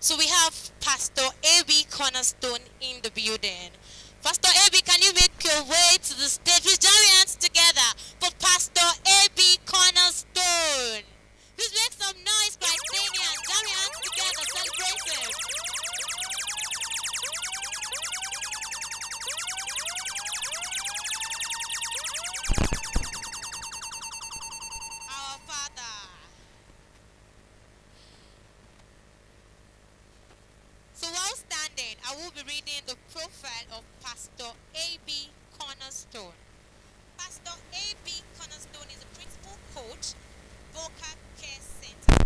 So we have Pastor A.B. Cornerstone in the building. Pastor A.B., can you make your way to the stage? Please join your hands together for Pastor A.B. Cornerstone. Please make some noise, Christainment. Join your hands together, celebrate him. Our Father. So while standing, I will be reading the profile of Pastor A.B. Cornerstone. Pastor A.B. Cornerstone is a principal coach, Vocal Care Center.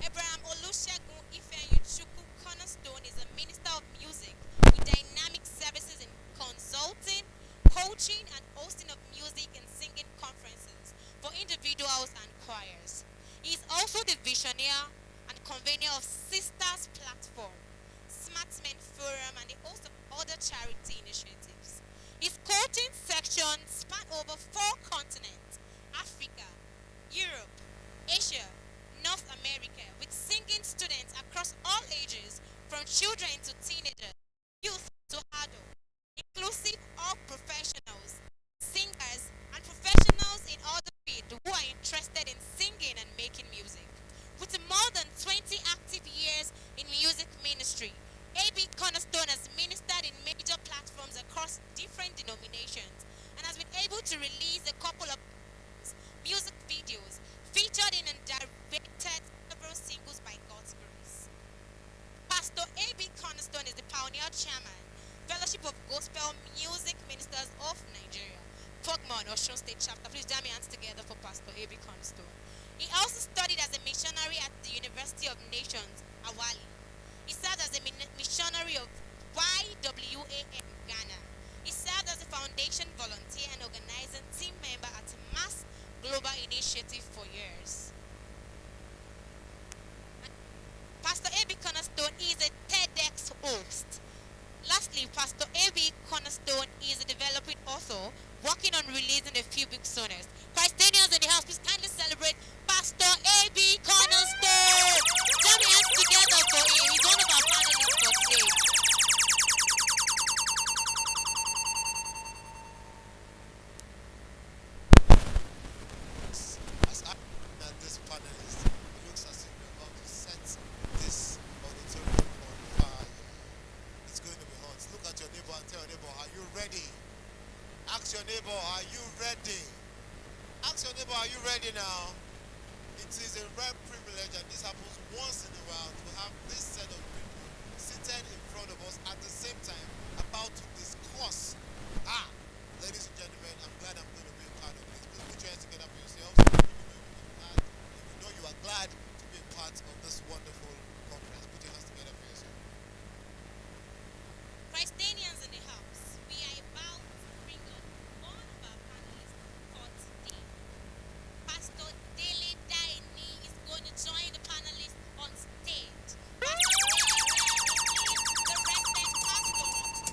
Abraham Olusegun Ifeanyichukwu Cornerstone is a minister of music with dynamic services in consulting, coaching, and hosting of music and singing conferences for individuals and choirs. He is also the visionary and convener of Sisters Platform, Smartmen Forum, and the host of other charity initiatives. His coaching sections span over 4 continents: Africa, Europe, Asia, North America, with singing students across all ages, from children to teenagers, youth to adults, inclusive of professionals, singers, and professionals in other fields who are interested in singing and making music. With more than 20 active years in music ministry, A.B. Cornerstone has ministered in major platforms across different denominations and has been able to release a couple of music videos, featured in and directed several singles by God's grace. Pastor A.B. Cornerstone is the pioneer chairman, Fellowship of Gospel Music Ministers of Nigeria, Pogmon, Osun State Chapter. Please join me hands together for Pastor A.B. Cornerstone. He also studied as a missionary at the University of Nations, Awali. He served as a missionary of YWAM, Ghana. He served as a foundation volunteer and organizing team member at Mass Global Initiative for years. Pastor A.B. Cornerstone is a TEDx host. Lastly, Pastor A.B. Cornerstone is a developing author working on releasing a few books soon. Christians in the house, please kindly celebrate Pastor A.B. Cornerstone. Join your hands together for him. He's one of our panelists for today. As I and this panelist, it looks as if we're about to set this auditorium on fire. It's going to be hot. Look at your neighbor and tell your neighbor, are you ready? Ask your neighbor, are you ready? Ask your neighbor, are you ready now? It is a rare privilege, and this happens once in a while, to have this set of people seated in front of us at the same time, about to discuss. Ladies and gentlemen, I'm glad I'm going to be a part of this. Please put your hands together for yourselves. If you know you are glad to be a part of this wonderful conference, put your hands together for yourself. Christians in the house, we are about to bring on one of our panelists for today. Pastor Dele Daini is going to join the panelists on stage. Pastor Dele is the resident pastor and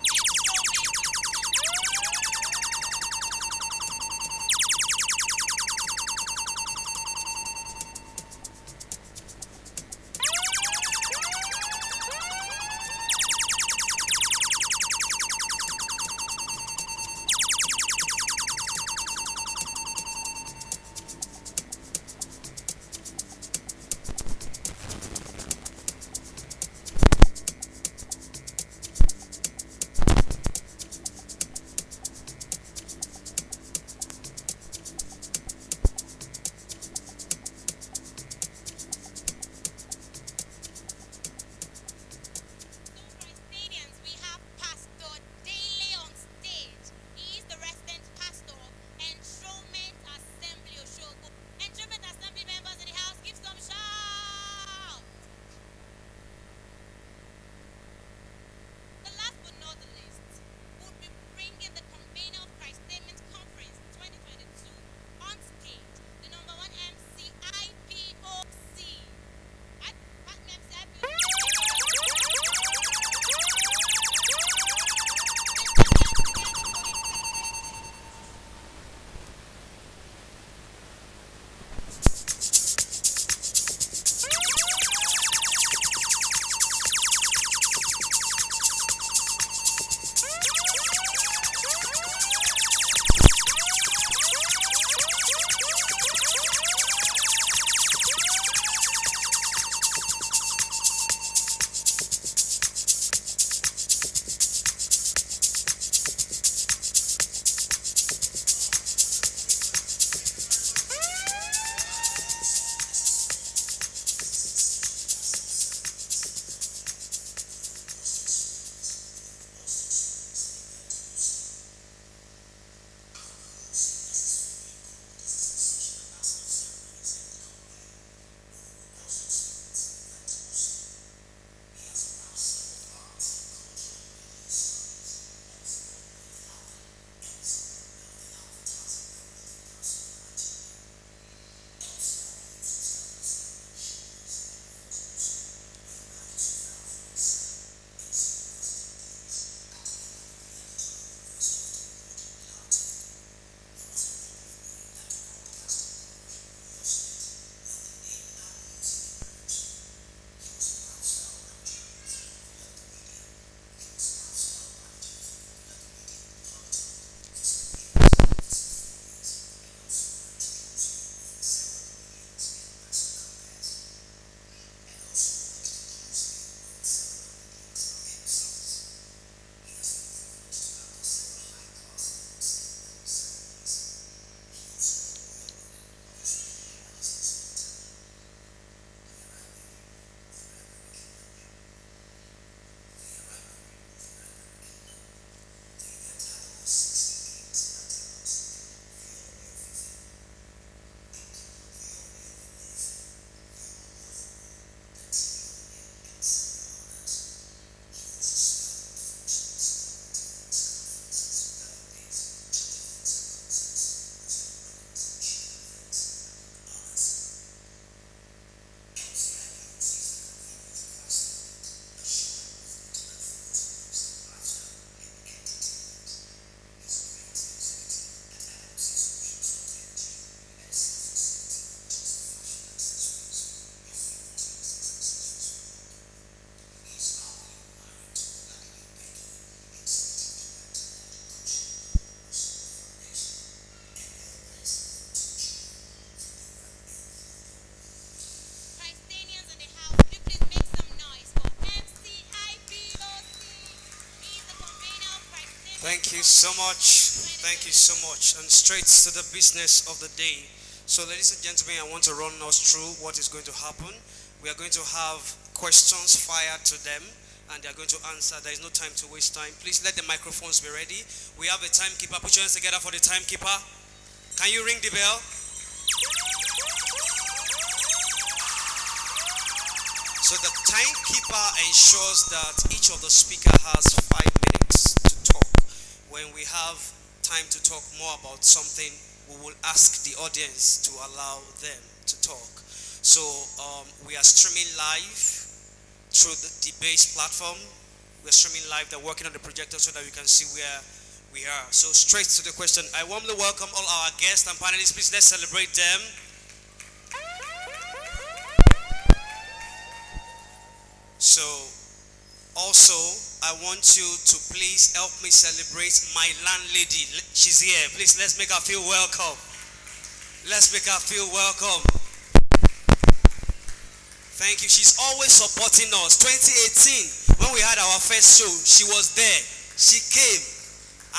Christainians in the house, will you please make some noise for MCIBOC? He's the convener of Christainment. Thank you so much. Thank you so much. And straight to the business of the day. So, ladies and gentlemen, I want to run us through what is going to happen. We are going to have questions fired to them, and they are going to answer. There is no time to waste time. Please let the microphones be ready. We have a timekeeper. Put your hands together for the timekeeper. Can you ring the bell? So the timekeeper ensures that each of the speaker has 5 minutes to talk. When we have time to talk more about something, we will ask the audience to allow them to talk. So we are streaming live through the base platform. We're streaming live. They're working on the projector so that we can see where we are. So straight to the question. I warmly welcome all our guests and panelists. Please let's celebrate them. So also, I want you to please help me celebrate my landlady. She's here. Please, let's make her feel welcome. Let's make her feel welcome. Thank you. She's always supporting us. 2018, when we had our first show, she was there. She came.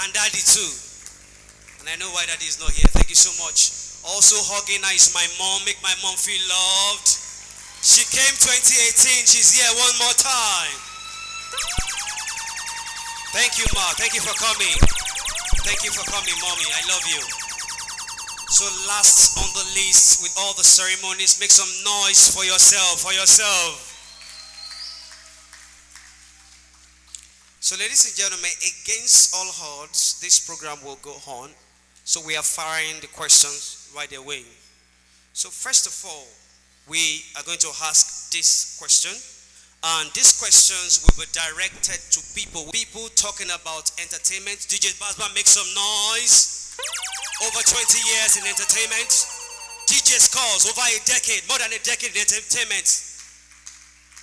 And Daddy too. And I know why Daddy is not here. Thank you so much. Also hugging her is my mom. Make my mom feel loved. She came 2018. She's here one more time. Thank you, Ma. Thank you for coming. Thank you for coming, Mommy. I love you. So last on the list with all the ceremonies, make some noise for yourself, for yourself. So ladies and gentlemen, against all odds, this program will go on. So we are firing the questions right away. So first of all, we are going to ask this question. And these questions will be directed to people talking about entertainment. DJ Basma, make some noise. Over 20 years in entertainment. DJ Scores, over a decade, more than a decade in entertainment.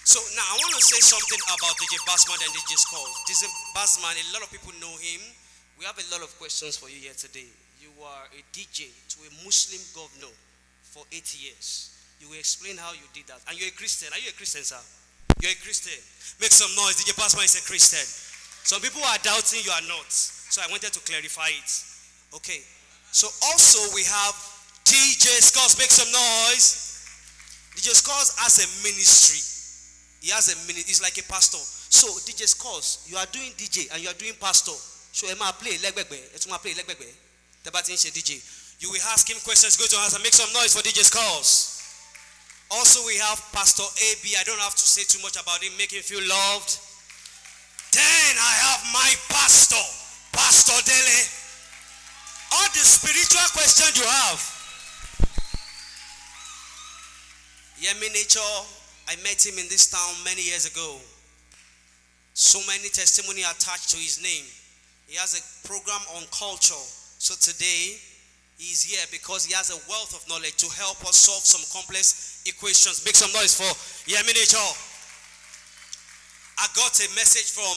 So now I want to say something about DJ Basman and DJ Scores. DJ Basman, a lot of people know him. We have a lot of questions for you here today. You are a DJ to a Muslim governor for 8 years. You will explain how you did that. And you're a Christian. Are you a Christian, sir? You're a Christian. Make some noise. DJ Basman is a Christian. Some people are doubting you are not. So I wanted to clarify it. Okay. So also we have DJ Scores. Make some noise. DJ Scores has a ministry. He has a ministry. He's like a pastor. So DJ Scores, you are doing DJ and you are doing pastor. So Emma play legbegbe. Etuma play legbegbe. Tebatin DJ. You will ask him questions. Go to answer. Make some noise for DJ Scores. Also, we have Pastor AB. I don't have to say too much about him, make him feel loved. Then I have my pastor, Pastor Dele. All the spiritual questions you have. Yemi Nature, I met him in this town many years ago. So many testimony attached to his name. He has a program on culture. So today, he's here because he has a wealth of knowledge to help us solve some complex equations. Make some noise for Yemi Nature. I got a message from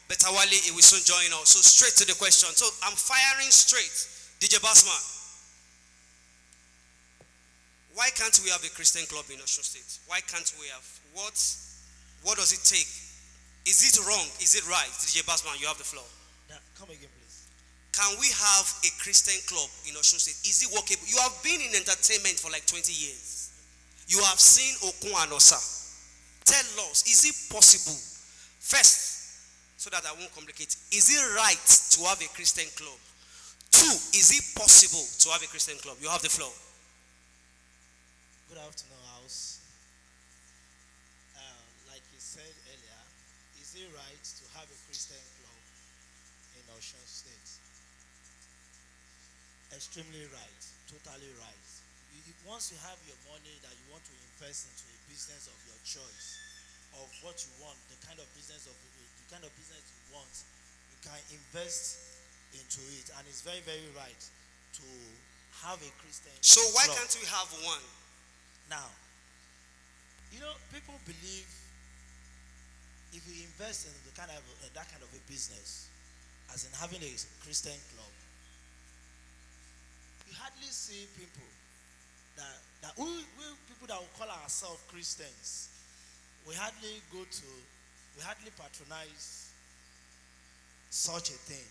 Betawali. He will soon join us. So straight to the question. So I'm firing straight. DJ Basman. Why can't we have a Christian club in Osun State? Why can't we have? What does it take? Is it wrong? Is it right? DJ Basman, you have the floor. Come again, please. Can we have a Christian club in Osun State? Is it workable? You have been in entertainment for like 20 years. You have seen Okun and Osa. Tell us, is it possible? First, so that I won't complicate, is it right to have a Christian club? 2, is it possible to have a Christian club? You have the floor. Good afternoon, house. Like you said earlier, is it right to have a Christian club in Osun State? Extremely right, totally right. once you have your money that you want to invest into a business of your choice, of what you want, the kind of business you want, you can invest into it, and it's very very right to have a Christian So why club. can't we have one? Now, people believe if you invest in the kind of that kind of a business, as in having a Christian club, you hardly see people that we people that will call ourselves Christians. We hardly patronize such a thing.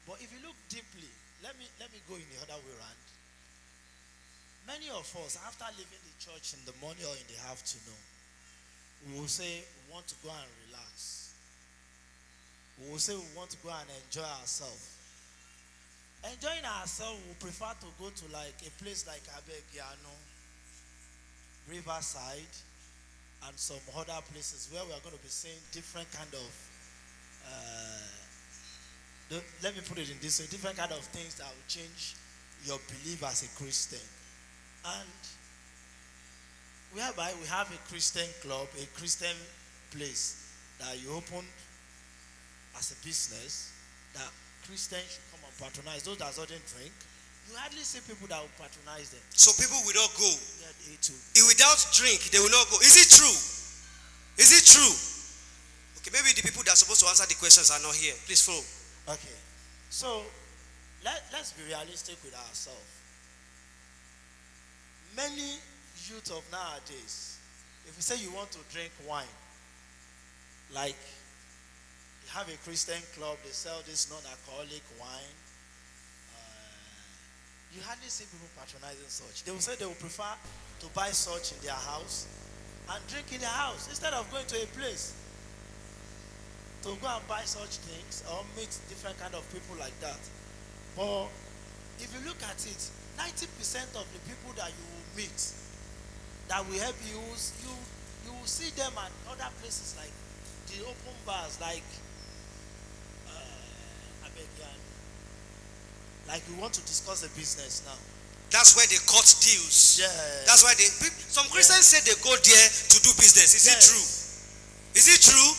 But if you look deeply, let me go in the other way around. Many of us, after leaving the church in the morning or in the afternoon, we will say we want to go and relax. We will say we want to go and enjoy ourselves. Enjoying ourselves, we prefer to go to like a place like Abegiano, Riverside, and some other places where we are going to be seeing different kind of let me put it in this way, different kind of things that will change your belief as a Christian. And whereby we have a Christian club, a Christian place that you open as a business, that Christians should come and patronize. Those that doesn't drink, you hardly see people that will patronize them. So people will not go. Yeah, they too. Without drink, they will not go. Is it true? Is it true? Okay, maybe the people that are supposed to answer the questions are not here. Please follow. Okay. So let's be realistic with ourselves. Many youth of nowadays, if you say you want to drink wine, like you have a Christian club, they sell this non-alcoholic wine. You hardly see people patronizing such. They will say they will prefer to buy such in their house and drink in their house instead of going to a place to go and buy such things or meet different kind of people like that. But if you look at it, 90% of the people that you will meet that will help you, you will see them at other places like the open bars, like like we want to discuss the business now. That's where they cut deals. Yeah. That's why some Christians say they go there to do business. Is it true? Is it true?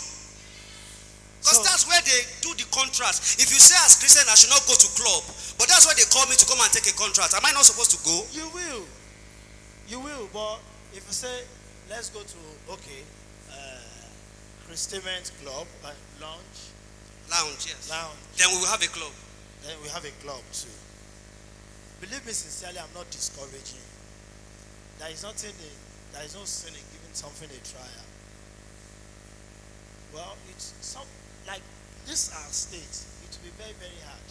Because that's where they do the contracts. If you say as Christian I should not go to club, but that's why they call me to come and take a contract. Am I not supposed to go? You will. But if you say let's go to Christainment club, Lounge, yes. Lounge. Then we will have a club. Then we have a club too. Believe me sincerely, I'm not discouraging. There is no sin in giving something a trial. Well, it's like this our state. It will be very, very hard.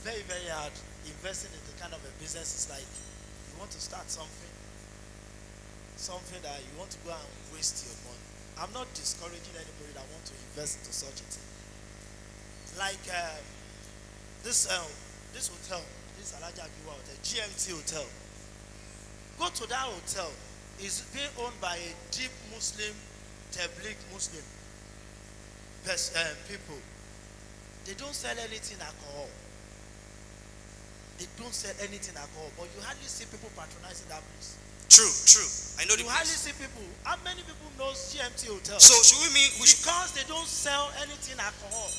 Very, very hard investing in the kind of a business. It's like you want to start something that you want to go and waste your money. I'm not discouraging anybody that want to invest into such a thing. Like this hotel, this Alaja Giwa Hotel, GMT Hotel. Go to that hotel. It's being owned by a deep Muslim, Tabligh Muslim people. They don't sell anything alcohol. They don't sell anything alcohol, but you hardly see people patronizing that place. True. I know the You hardly place. see people. How many people know GMT Hotel? So should we mean we should Because they don't sell anything alcohol.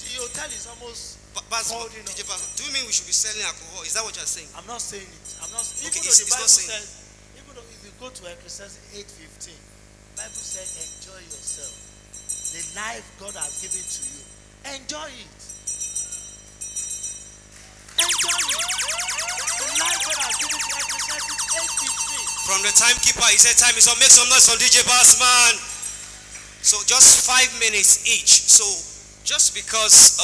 The hotel is almost holding up. DJ Pastor, do you mean we should be selling alcohol? Is that what you're saying? I'm not saying it. I'm not. Okay, Even it's though the not Bible saying- says, even though if you go to Ecclesiastes 8:15, Bible says, enjoy yourself. The life God has given to you, enjoy it. Enjoy it. The life God has given to you, Ecclesiastes 8:15. From the timekeeper, he said time is up. Make some noise from DJ Bassman. So just 5 minutes each. So just because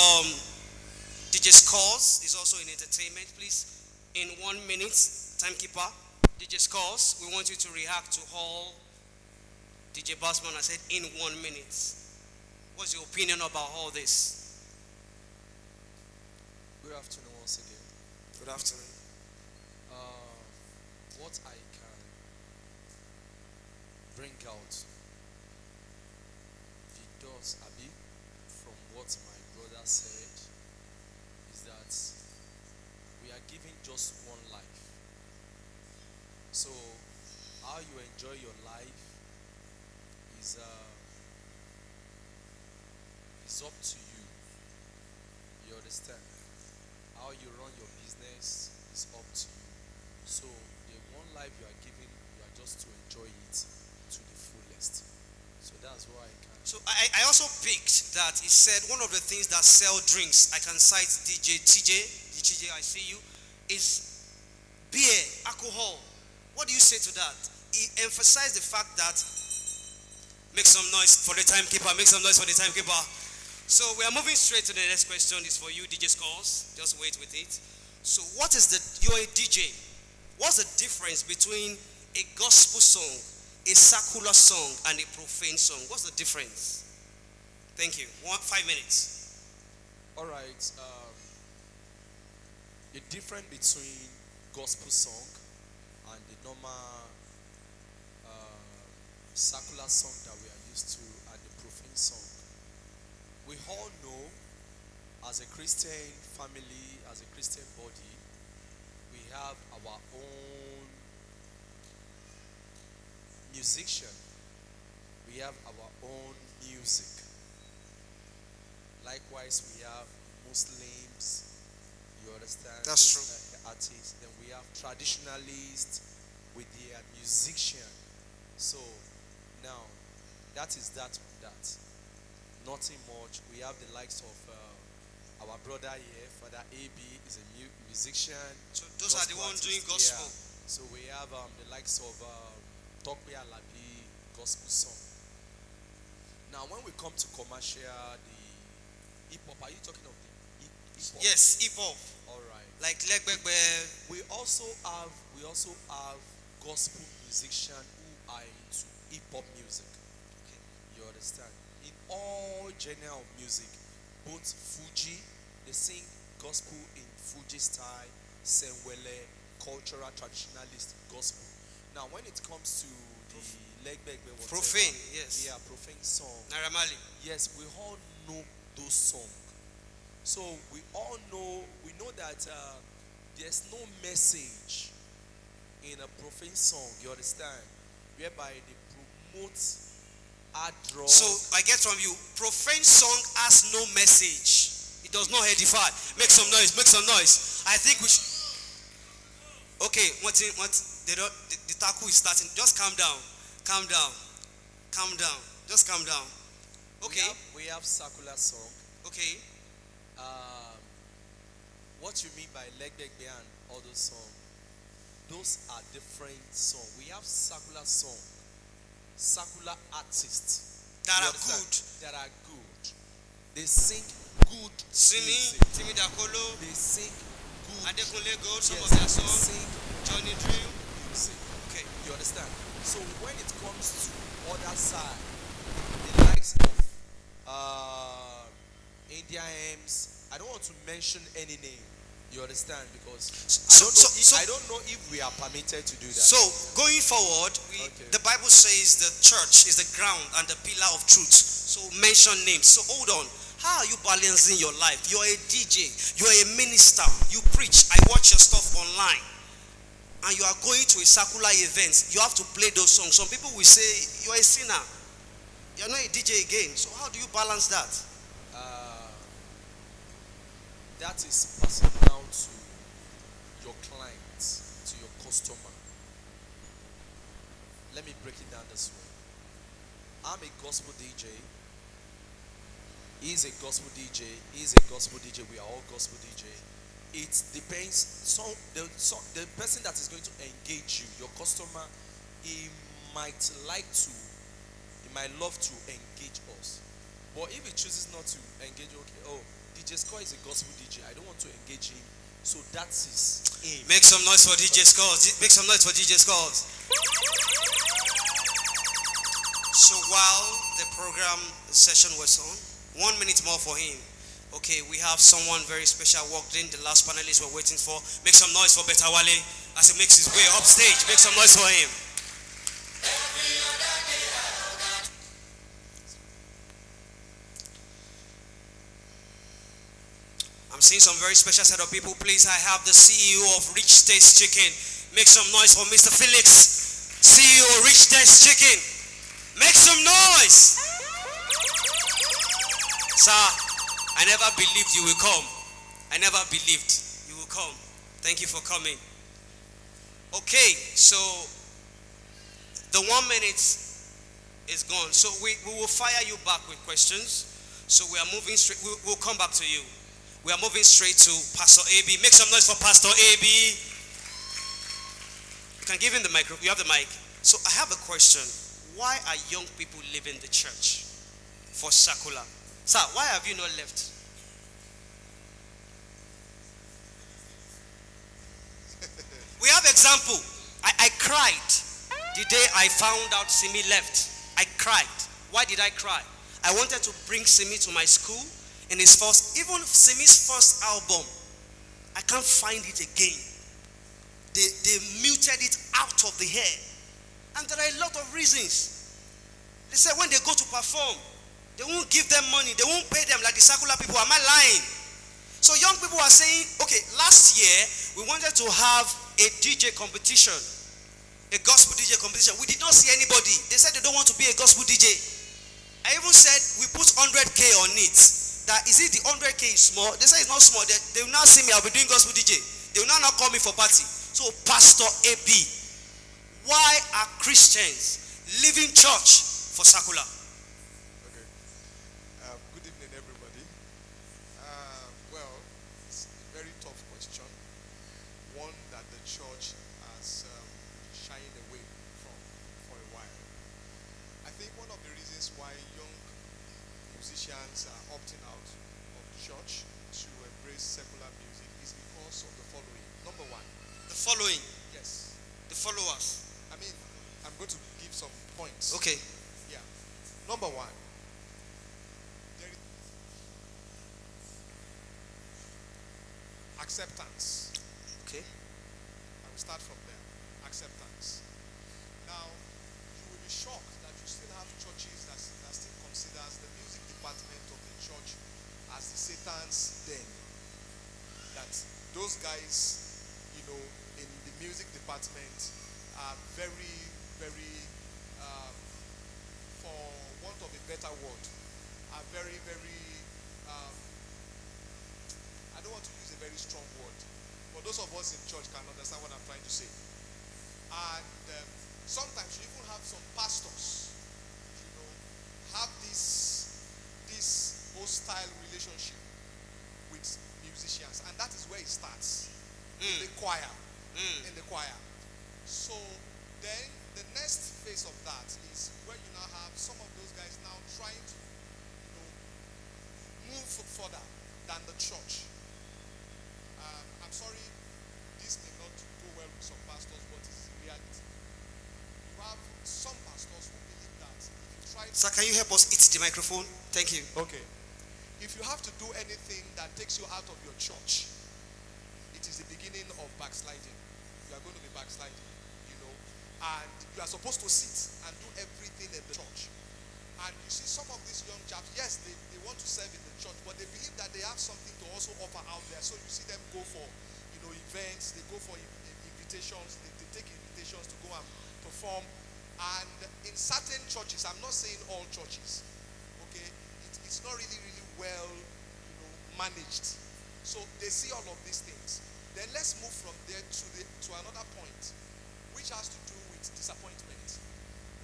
DJ Scores is also in entertainment, please, in 1 minute, timekeeper, DJ Scores, we want you to react to all DJ Bassman has said in 1 minute. What's your opinion about all this? Good afternoon once again. Good afternoon. What I can bring out the dots a bit from what my brother said is that we are given just one life. So how you enjoy your life is up to you. You understand? How you run your business is up to you. So the one life you are giving, you are just to enjoy it to the fullest. So that's why I can. So I also picked that he said one of the things that sell drinks, I can cite DJ TJ, I see you, is beer, alcohol. What do you say to that? He emphasized the fact that, make some noise for the timekeeper, make some noise for the timekeeper. So we are moving straight to the next question. It's for you, DJ Scores. Just wait with it. So what is you're a DJ. What's the difference between a gospel song, a secular song, and a profane song? What's the difference? Thank you. 5 minutes. All right. The difference between gospel song and the normal secular song that we are used to and the profane song. We all know, as a Christian family, as a Christian body, we have our own musician. We have our own music. Likewise, we have Muslims. You understand? That's true. Artists. Then we have traditionalists with their musician. So now, that is that on that. Nothing much. We have the likes of our brother here, Father AB, is a musician. So those are the ones doing gospel. Yeah. So we have the likes of Tokwe Alabi, gospel song. Now, when we come to commercial, the hip hop, are you talking of the hip hop? Yes, hip hop. All right. Like Legbegbe. We also have gospel musicians who are into hip hop music. Okay. You understand? In all genre of music, both Fuji, they sing gospel in Fuji style, Senwele, cultural traditionalist gospel. Now, when it comes to the Legbegbe, Profane, yes. Yeah, profane song. Naira Marley. Yes, we all know those songs. So we all know, we know that there's no message in a profane song, you understand? Whereby they promote hard drugs. So I get from you, profane song has no message. It does not edify. Make some noise, make some noise. I think we should. Okay, the taku is starting. Just calm down. Calm down. Calm down. Just calm down. Okay. We have secular song. Okay. What you mean by Legbegbe and all those songs? Those are different songs. We have secular song, secular artists That you are understand? good. That are good. They sing good Simi, music. Timi Dakolo, They sing good. Adekunle Gold, some Yes, of their they songs. sing Johnny Dream. music. Okay. You understand? So when it comes to other side, the likes of India hymns, I don't want to mention any name. You understand? Because I don't know if we are permitted to do that. So going forward, Okay. the Bible says the church is the ground and the pillar of truth. So mention names. So hold on. How are you balancing your life? You're a DJ. You're a minister. You preach. I watch your stuff online. And you are going to a secular event. You have to play those songs. Some people will say you're a sinner. You're not a DJ again. So how do you balance that? That is passing down to your client, to your customer. Let me break it down this way. I'm a gospel DJ. He's a gospel DJ. He's a gospel DJ. We are all gospel DJ. It depends. The person that is going to engage you, your customer, he might love to engage us. But if he chooses not to engage, okay, DJ Score is a gospel DJ. I don't want to engage him. So that's his aim. Make some noise for DJ Scores. Make some noise for DJ Scores. So while the program session was on, 1 minute more for him. Okay, we have someone very special walked in. The last panelist we're waiting for. Make some noise for Betawale as he makes his way upstage. Make some noise for him. I'm seeing some very special set of people. Please, I have the CEO of Rich Taste Chicken. Make some noise for Mr. Felix, CEO Rich Dance Chicken. Make some noise. Sir, I never believed you will come. I never believed you will come. Thank you for coming. Okay, so the 1 minute is gone. So we will fire you back with questions. So we are moving straight. We'll come back to you. We are moving straight to Pastor AB. Make some noise for Pastor AB. You can give him the microphone. You have the mic. So I have a question. Why are young people leaving the church for secular? Sir, why have you not left? We have example. I cried the day I found out Simi left. I cried. Why did I cry? I wanted to bring Simi to my school in his first, even Simi's first album. I can't find it again. They muted it out of the hair. And there are a lot of reasons. They said when they go to perform, they won't give them money. They won't pay them like the secular people. Am I lying? So young people are saying, okay, last year we wanted to have a DJ competition, a gospel DJ competition. We did not see anybody. They said they don't want to be a gospel DJ. I even said we put 100K on it. That is it the 100K is small? They say it's not small. They will now see me. I'll be doing gospel DJ. They will now not call me for party. So Pastor AB, why are Christians leaving church for secular? Okay. Good evening, everybody. Well, it's a very tough question. One that the church has shied away from for a while. I think one of the reasons why young musicians are opting out of church to embrace secular music is because of the following. Number one. The following. Yes. The followers. I mean, I'm going to give some points. Okay. Yeah. Number one. There is acceptance. Okay. I will start from there. Acceptance. Now, you will be shocked that you still have churches that still considers the music department of the church as the Satan's den. That those guys, in the music department are very, very, for want of a better word, are very, very, I don't want to use a very strong word, but those of us in church can understand what I'm trying to say. And sometimes you even have some pastors, have this hostile relationship with musicians, and that is where it starts. In the choir. In the choir. So then the next phase of that is where you now have some of those guys now trying to move further than the church. I'm sorry, this may not go well with some pastors, but it's reality. You have some pastors who believe that if you try to... Sir, can you help us eat the microphone? Thank you. Okay. If you have to do anything that takes you out of your church, it is the beginning of backsliding. You are going to be backsliding, and you are supposed to sit and do everything in the church. And you see some of these young chaps, yes, they want to serve in the church, but they believe that they have something to also offer out there. So you see them go for, events, they go for invitations, they take invitations to go and perform. And in certain churches, I'm not saying all churches, okay, it's not really, really well, managed. So they see all of these things. Then let's move from there to another point, which has to do with disappointment.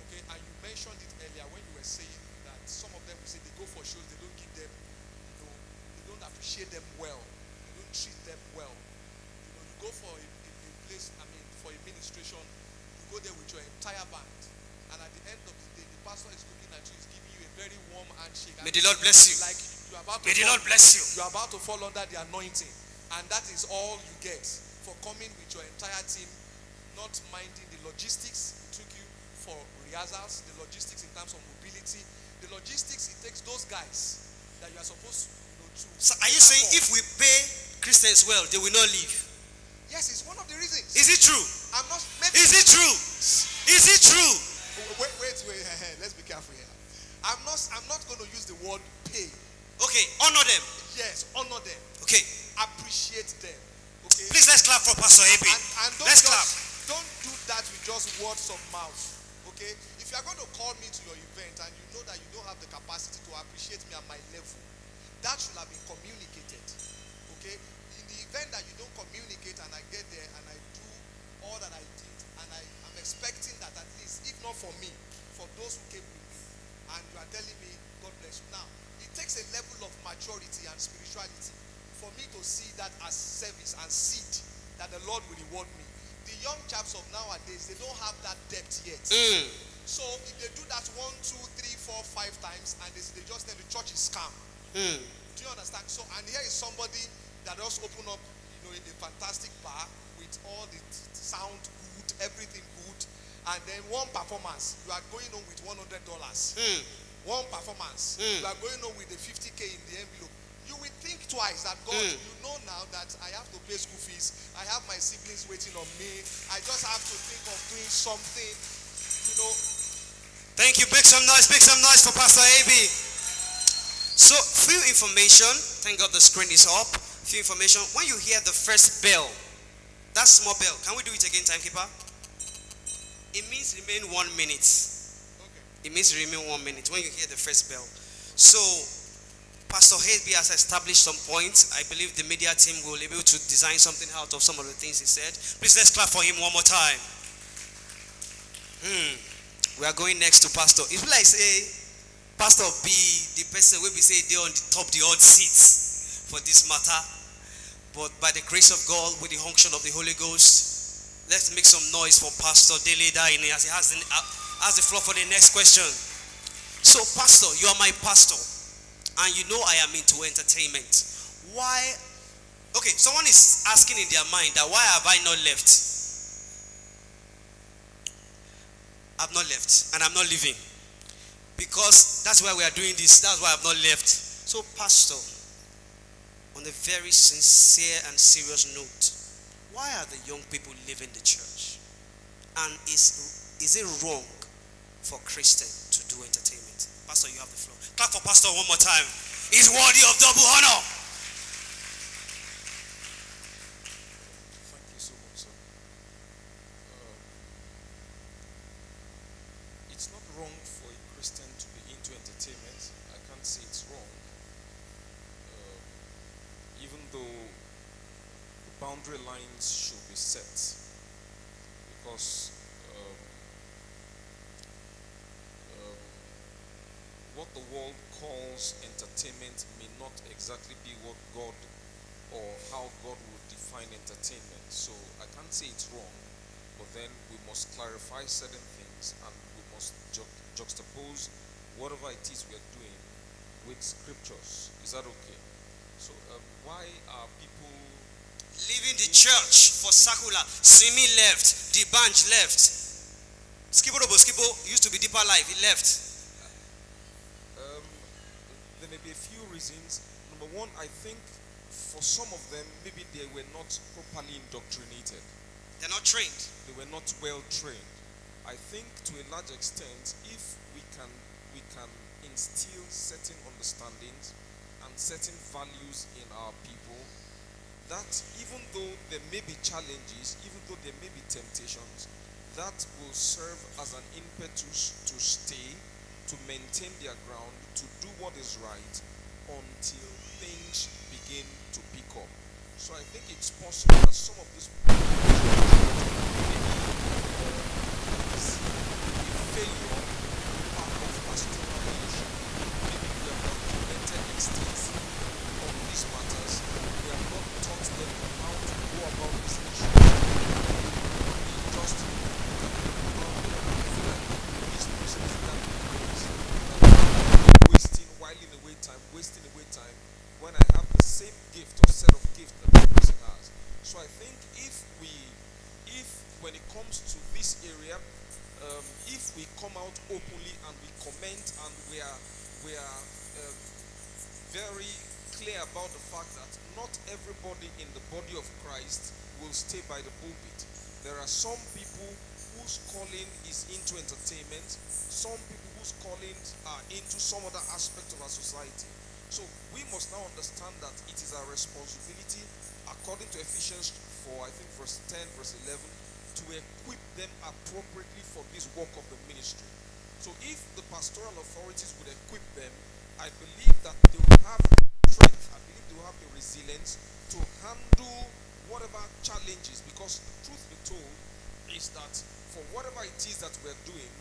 Okay, and you mentioned it earlier when you were saying that some of them will say they go for shows, they don't give them, they don't appreciate them well, they don't treat them well. You go for a place, for a ministration, you go there with your entire band, and at the end of the day, the pastor is looking at you, is giving you a very warm handshake. May the Lord bless you. Like you are about to May the Lord bless you. You are about to fall under the anointing. And that is all you get for coming with your entire team, not minding the logistics. It took you for rehearsals, the logistics in terms of mobility, the logistics it takes those guys that you are supposed to. So are you saying if we pay Christians well, they will not leave? Yes, it's one of the reasons. Is it true? I'm not. Maybe, Is it true? Is it true? Wait. Let's be careful here. I'm not going to use the word pay. Okay, honor them. Yes, honor them. Okay. Appreciate them. Okay. Please let's clap for Pastor AB. And don't Let's just, clap. don't do that with just words of mouth. Okay? If you are going to call me to your event and you know that you don't have the capacity to appreciate me at my level, that should have been communicated. Okay? In the event that you don't communicate and I get there and I do all that I did and I'm expecting that at least, if not for me, for those who came with me, and you are telling me, God bless you. Now, it takes a level of maturity and spirituality for me to see that as service and seed that the Lord will reward me. The young chaps of nowadays, they don't have that depth yet. So if they do that 1, 2, 3, 4, 5 times and they just tell the church is scam. Do you understand? So, and here is somebody that just open up, a fantastic bar with all the sound good, everything good, and then one performance, you are going on with $100. One performance, you are going on with the 50K in the envelope. You will think twice that God, you know now that I have to pay school fees. I have my siblings waiting on me. I just have to think of doing something, Thank you. Make some noise for Pastor AB. So, few information. Thank God the screen is up. Few information. When you hear the first bell, that small bell, can we do it again, timekeeper? It means remain 1 minute. Okay. It means remain 1 minute when you hear the first bell. So, Pastor Haseby has established some points. I believe the media team will be able to design something out of some of the things he said. Please let's clap for him one more time. We are going next to Pastor. If like say, Pastor be the person will be say they on the top the odd seats for this matter. But by the grace of God, with the unction of the Holy Ghost, let's make some noise for Pastor Dele Daine as he has the floor for the next question. So, Pastor, you are my pastor. And you know I am into entertainment. Why? Okay, someone is asking in their mind that why have I not left? I've not left and I'm not leaving. Because that's why we are doing this. That's why I've not left. So, Pastor, on a very sincere and serious note, why are the young people leaving the church? And is it wrong for Christian to do entertainment? Pastor, you have the floor. Clap for Pastor one more time. He's worthy of double honor. Thank you so much, sir. It's not wrong for a Christian to be into entertainment. I can't say it's wrong. Even though the boundary lines should be set. Because what the world calls entertainment may not exactly be what God or how God would define entertainment. So I can't say it's wrong, but then we must clarify certain things and we must juxtapose whatever it is we are doing with scriptures. Is that okay? So why are people Leaving the church for Sakula? Simi left. Dibanj left. Skibo used to be Deeper Life. He left. There may be a few reasons. Number one, I think for some of them, maybe they were not properly indoctrinated. They're not trained. They were not well trained. I think to a large extent, if we can instill certain understandings and certain values in our people, that even though there may be challenges, even though there may be temptations, that will serve as an impetus to stay, to maintain their ground, to do what is right until things begin to pick up. So I think it's possible that some of these people is a failure part of pastoral leadership. Maybe we have not implemented extensively on these matters. We have not taught them how to go about this issue. We just wasting away time when I have the same gift or set of gifts that the person has. So I think if when it comes to this area, if we come out openly and we comment and we are very clear about the fact that not everybody in the body of Christ will stay by the pulpit. There are some people whose calling is into entertainment, some people whose callings are into some other aspect of our society. So we must now understand that it is our responsibility, according to Ephesians 4, I think verse 10, verse 11, to equip them appropriately for this work of the ministry. So if the pastoral authorities would equip them, I believe that they will have strength, I believe they will have the resilience to handle whatever challenges, because the truth be told is that for whatever it is that we're doing,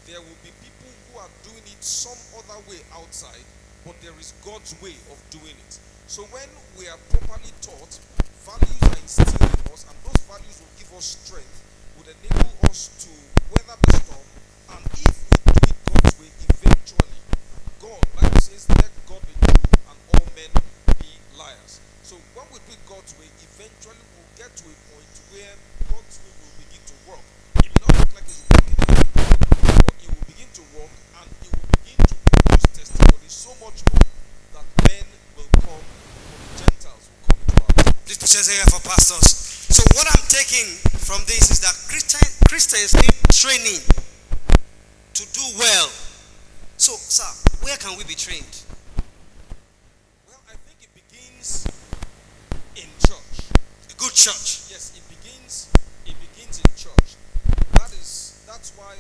there will be people who are doing it some other way outside, but there is God's way of doing it. So when we are properly taught, values are instilled in us, and those values will give us strength, would enable us to weather the storm. And if we do it God's way, eventually, God, like it says, let God be true and all men be liars. So when we do it God's way, eventually we'll get to a point where God's way will begin to work. It may not look like it's working every day, but it will begin to work, and it will begin to produce testimony so much more that men will come, Gentiles will come into our lives. Please put your hands here for pastors. So what I'm taking from this is that Christians need training to do well. So, sir, where can we be trained? Well, I think it begins in church. A good church. Yes, it begins in church. That's why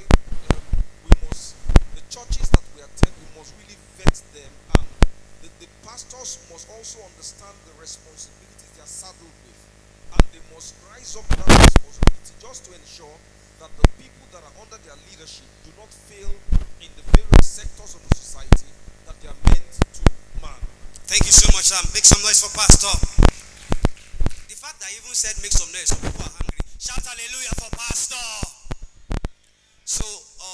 the churches that we attend, we must really vet them, and the pastors must also understand the responsibilities they are saddled with, and they must rise up to that responsibility just to ensure that the people that are under their leadership do not fail in the various sectors of the society that they are meant to man. Thank you so much, Sam. Make some noise for Pastor. The fact that I even said make some noise, some people are hungry. Shout hallelujah for Pastor. So,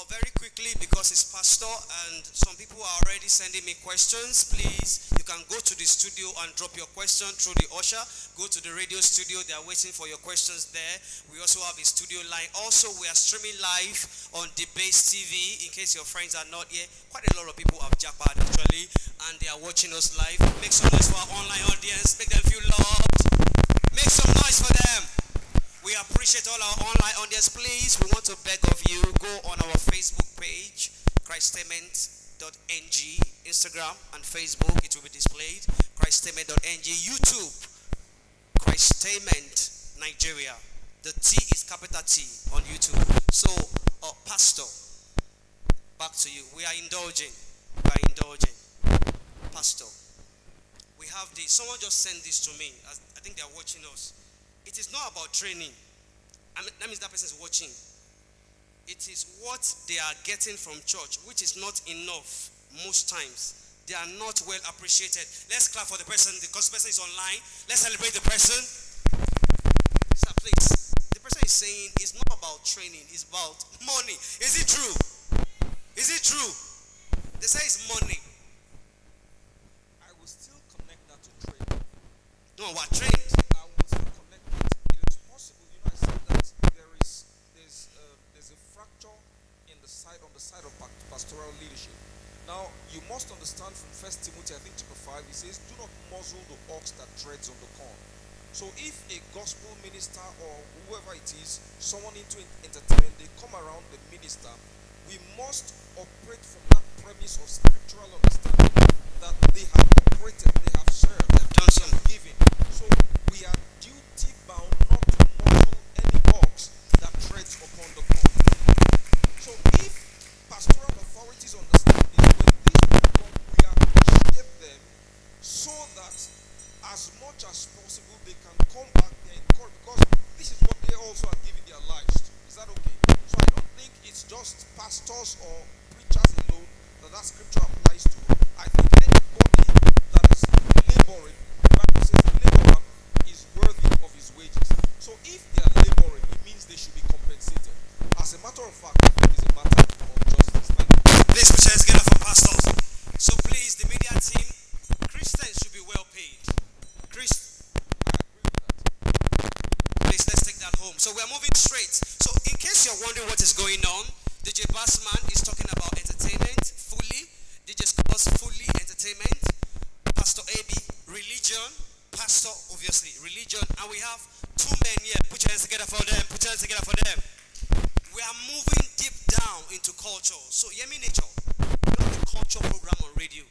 very quickly, because it's Pastor and some people are already sending me questions, please, you can go to the studio and drop your question through the usher. Go to the radio studio. They are waiting for your questions there. We also have a studio line. Also, we are streaming live on Debase TV. In case your friends are not here, quite a lot of people have jackpot actually, and they are watching us live. Make some noise for our online audience. Make them feel loved. Make some noise for them. We appreciate all our online audience. Please, we want to beg of you, go on our Facebook page, Christainment.ng, Instagram and Facebook, it will be displayed, Christainment.ng, YouTube, Christainment Nigeria. The T is capital T on YouTube. So, Pastor, back to you. We are indulging. Pastor, we have this. Someone just sent this to me. I think they are watching us. It is not about training. That means that person is watching. It is what they are getting from church, which is not enough most times. They are not well appreciated. Let's clap for the person because the person is online. Let's celebrate the person. Sir, please. The person is saying it's not about training, it's about money. Is it true? Is it true? They say it's money. I will still connect that to training. No, what trained? I will still connect that. It is possible. I said that there's a fracture on the side of pastoral leadership. Now, you must understand from 1 Timothy, I think chapter 5, it says, do not muzzle the ox that treads on the corn. So if a gospel minister or whoever it is, someone into entertainment, they come around the minister, we must operate from that premise of scriptural understanding that they have operated, they have served, they have done some giving. So we are duty bound not to muzzle any ox that treads upon the corn. So if pastoral authorities understand this, when these people come, we appreciate them so that as much as possible they can come back there in court, because this is what they also are giving their lives to. Is that okay? So I don't think it's just pastors or preachers alone that scripture applies to. I think anybody that is laboring, the Bible says the laborer is worthy of his wages. So if they are laboring, it means they should be compensated. As a matter of fact, it is a matter of justice. Please put your hands together for pastors. So please, the media team, Christians should be well paid. I agree with that. Please, let's take that home. So we are moving straight. So in case you're wondering what is going on, DJ Bassman is talking about entertainment fully. DJ Scores fully entertainment. Pastor AB, religion. Pastor, obviously, religion. And we have two men here. Put your hands together for them. Put your hands together for them. We are moving deep down into culture. So, Yemi Nature, you know the culture program on radio.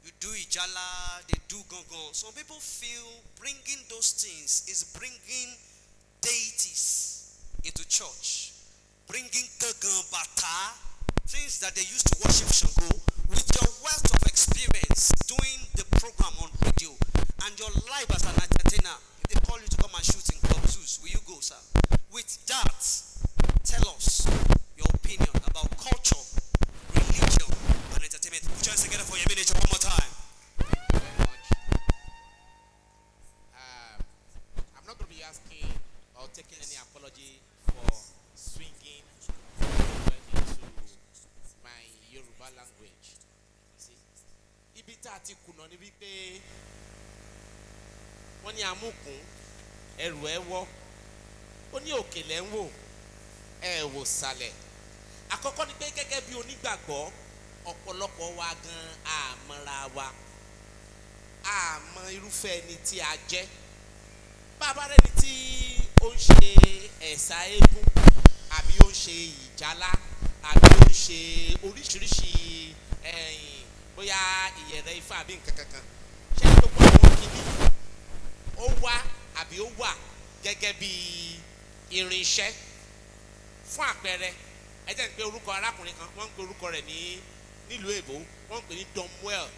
You do Ijala, they do Gongon. Some people feel bringing those things is bringing deities into church, bringing gagan bata, things that they used to worship Shango, with your wealth of experience doing the program on radio and your life as an entertainer. If they call you to come and shoot in Club Zeus, will you go, sir? With that, tell us your opinion about culture, religion, and entertainment. Put your hands together for your miniature one more time. Very much. I'm not going to be asking or taking any apology for swinging into my Yoruba language. See, ibi tá ti kùnà ni wípé wọ́n ní amúkùn ẹrù ẹ wọ́ ó ní òkèlè ń wò ẹ wò sàlẹ̀ àkọ́kọ́ ni pé gẹ́gẹ́ bí onígbàgbọ́ ọ̀pọ̀lọpọ̀ wa gan àmọ́ra wa àmọ́ irúfẹ́ ẹni tí a jẹ́ bàbá rẹ̀ ni tí ó ń ṣe ẹ̀sà eégún àbí ó ń ṣe ìjálá àbí ó ń ṣe oríṣiríṣi bóyá ìyẹ̀rẹ̀ ifá àbí nǹkan kankan ṣé ní gbogbo àwọn kìíní ó wá àbí ó wà gẹ́gẹ́ bí irinṣẹ́ fún àpẹẹrẹ ẹ jẹ́ ń pe orúkọ arákùnrin kan wọ́n ń pe orúkọ rẹ̀ nílùú èbó wọ́n ń pè ní Domwell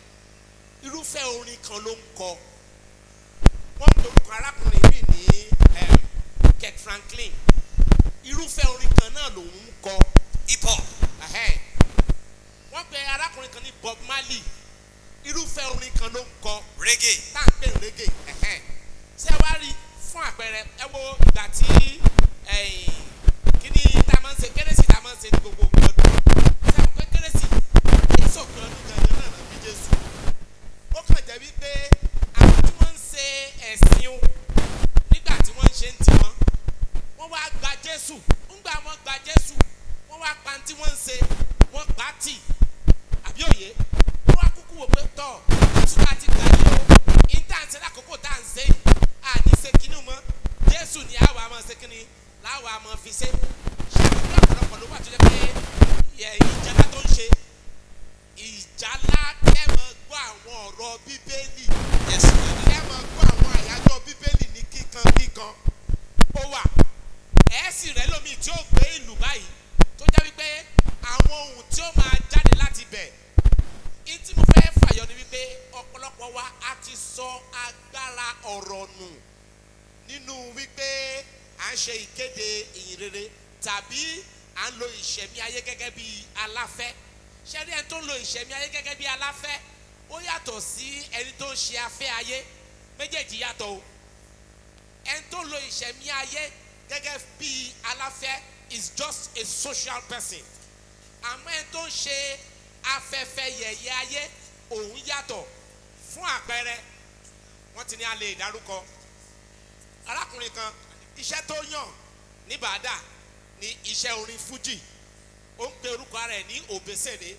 irúfẹ́ orin kan ló ń kọ wọ́n ń pe orúkọ arákùnrin mi ní Kirk Franklin irúfẹ́ orin kan náà lòun ń kọ Hip hop. wọ́n pe arákùnrin kan ní Bob Marley irúfẹ́ orin kan ló ń kọ Reggae. tá à ń pè reggae ṣé ẹ wá rí fún àpẹẹrẹ ẹ wo ìgbà tí kíní tá a máa ń ṣe kérésì tá a máa ń ṣe ní gbogbo òpin ọdún ṣé ẹ pé kérésì èso òpin ọdún gangan náà náà bí Jésù ó kàn jẹ́ wípé àwọn tí wọ́n ń ṣe ẹ̀sìn o nígbà tí wọ́n ń ṣe ń tiwọn wọ́n wá gba Jésù ńgbà wọ́n gba Jésù wọ́n wá pa tí wọ́n ń ṣe wọ́n gbà tì àbí òye wọ́n wá kúkú wò pé tọ̀ Jésù tá a ti gbà yìí o intanṣẹ́ lákòókò tá à ń ṣe yìí àní ṣe kínní mọ́ Jésù ni àwa máa ṣe kínní láwa máa fi ṣe ṣàkóso ọ̀pọ̀lọpọ̀ ló wà tó jẹ́ pé ìjálá tó ń ṣe ìjálá kẹ́mọ̀ gbọ́ àwọn ọ̀rọ̀ Bíbélì kẹ́mọ̀ gbọ́ àwọn àyájọ́ Bíbélì ní kíkan ó wà ẹ̀ẹ́sì rẹ̀ lómi tí ó gbé ìlú báyìí tó jẹ́ wípé àwọn ohun tí ó máa jáde láti bẹ̀ tí mo fẹ́ fàyọ ni wípé ọ̀pọ̀lọpọ̀ wa a ti sọ agbára ọ̀rọ̀ nù nínú wípé à ń ṣe ìkéde ìyìnrere tàbí à ń lo ìṣẹ̀mí ayé gẹ́gẹ́ bí aláfẹ́ ṣẹ́rí ẹni tó ń lo ìṣẹ̀mí ayé gẹ́gẹ́ bí aláfẹ́ ó yàtọ̀ sí ẹni tó ń ṣe afẹ́ ayé méjèèjì yàtọ̀ o ẹni tó ń lo ìṣẹ̀mí ayé gẹ́gẹ́ bí aláfẹ́ is just a social person àmọ́ ẹni tó ń ṣe afẹ́fẹ́ yẹ̀yẹ́ ayé òun yàtọ̀ fún àpẹẹrẹ wọ́n ti ní a lè dárúkọ arákùnrin kan iṣẹ́ tó yàn ní bàdà ní iṣẹ́ orin fújì ó ń pe orúkọ rẹ̀ ní Obesere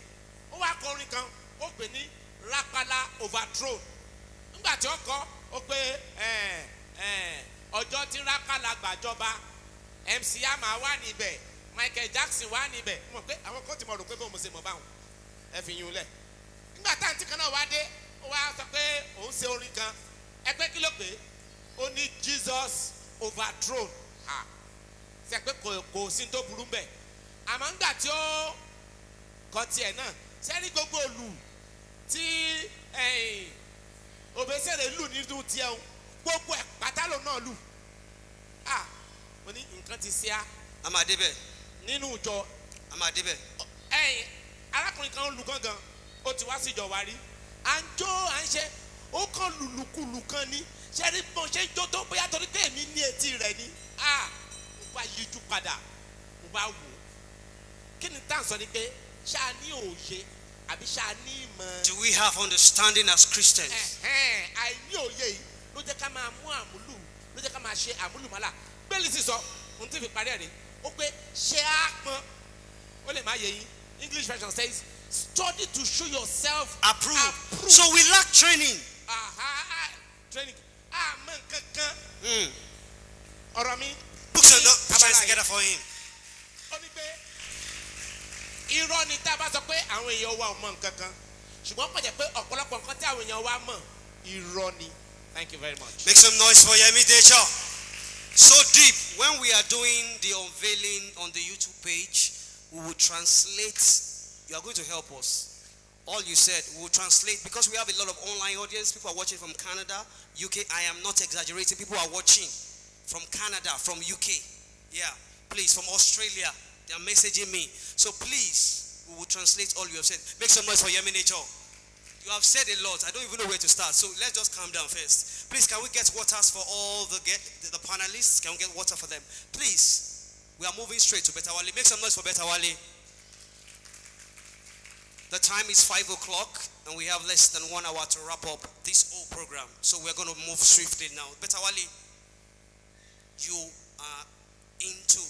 ó wá kọ orin kan ó pè ní Rapala Overthrown nígbà tí ó kọ ó pé ọjọ́ tí Rapala gbàjọba MC Hammer wà níbẹ̀ Michael Jackson wà níbẹ̀ mọ̀ pé àwọn kan ti mọ̀ rò pé bó mo ṣe mọ̀ báwọn ẹ fi yún lẹ̀ nígbà táǹtì kan náà wá dé ó wá sọ pé òun ṣe orin kan ẹgbẹ́ kí ló pé ó ní Jesus Overthrown ṣe pé kò sí tó burú bẹ́ẹ̀ àmọ́ ńgbà tí ó kọ tiẹ̀ náà sẹ́ni gbogbo olù tí Obesere lù nínú tiẹ̀ o gbogbo ẹ̀ pátálò náà lù mo ní nǹkan ti ṣe á. A máa débẹ̀. nínú ìjọ. A máa débẹ̀. arákùnrin kan lù gángan ó ti wá sí ìjọ wa rí à ń jó à ń ṣe ó kàn lùlùkulù kan ní ṣe rí bọ́n ṣe ń jó tó bóyá torí pé èmi ní etí rẹ̀ ni mo bá yíjú padà mo bá wò ó kí ni tá à ń sọ ni pé ṣáà ní òye àbí ṣáà ní ìmọ̀. Do we have understanding as Christians? àìní òye yìí ló jẹ́ ká máa mú àmúlù ló jẹ́ ká máa ṣe àmúlùmálà bẹ́ẹ̀lì sì sọ ohun tí fi parí ẹ̀ rí ó pé ṣé á pọn ó lè má yé yín English version says study to show yourself approved. So we lack training. Training àmọ́ nǹkan kan ọ̀rọ̀ mi. Books are not put together for him. ó ní pé irọ́ ni tá a bá sọ pé àwọn èèyàn wa ò mọ nǹkan kan ṣùgbọ́n kò jẹ́ pé ọ̀pọ̀lọpọ̀ nǹkan tí àwọn èèyàn wa mọ̀ irọ́ ni. Thank you very much. Make some noise for Yemi Dejo. So deep. When we are doing the unveiling on the YouTube page, we will translate. You are going to help us. All you said, we will translate because we have a lot of online audience. People are watching from Canada, UK. I am not exaggerating. People are watching from Canada, from UK. Yeah, please, from Australia. They are messaging me. So please, we will translate all you have said. Make some noise for Yemi Nature. You have said a lot. I don't even know where to start. So let's just calm down first. Please, can we get waters for all the panelists? Can we get water for them? Please. We are moving straight to Betawale. Make some noise for Betawale. The time is 5 o'clock and we have less than 1 hour to wrap up this whole program. So we're going to move swiftly now. Betawale, you are into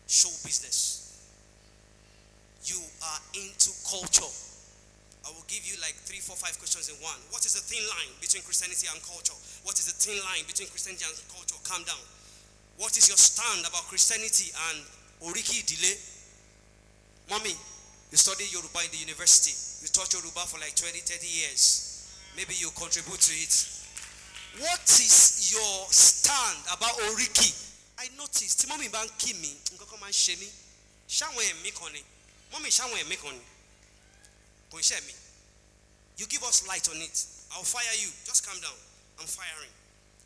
show business. You are into culture. I will give you like 3, 4, 5 questions in one. What is the thin line between Christianity and culture? What is the thin line between Christianity and culture? Calm down. What is your stand about Christianity and Oriki delay? Mommy, you studied Yoruba in the university. You taught Yoruba for like 20, 30 years. Maybe you contribute to it. What is your stand about Oriki? I noticed. Mommy ban kimi. Ngoko man shemi. Shanwe mikoni. Mommy shanwe mikoni. You give us light on it. I'll fire you. Just calm down. I'm firing.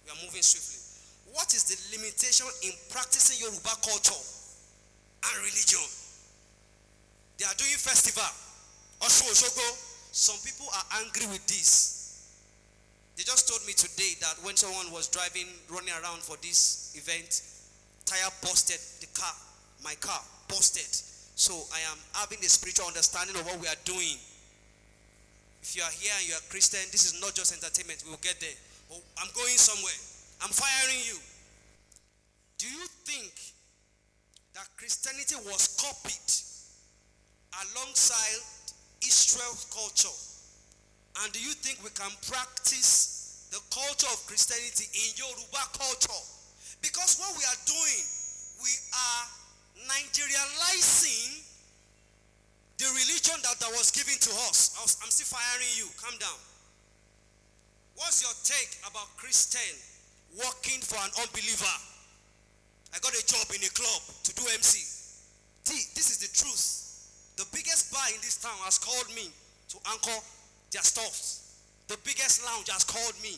We are moving swiftly. What is the limitation in practicing Yoruba culture and religion? They are doing festival. Some people are angry with this. They just told me today that when someone was running around for this event, tire busted the car. My car busted. So I am having a spiritual understanding of what we are doing. If you are here and you are Christian, this is not just entertainment. We will get there. But I'm going somewhere. I'm firing you. Do you think that Christianity was copied alongside Israel's culture? And do you think we can practice the culture of Christianity in Yoruba culture? Because what we are doing, we are Nigerianizing the religion that was given to us. I'm still firing you. Calm down. What's your take about Christian working for an unbeliever? I got a job in a club to do MC. This is the truth. The biggest bar in this town has called me to anchor their stuffs. The biggest lounge has called me.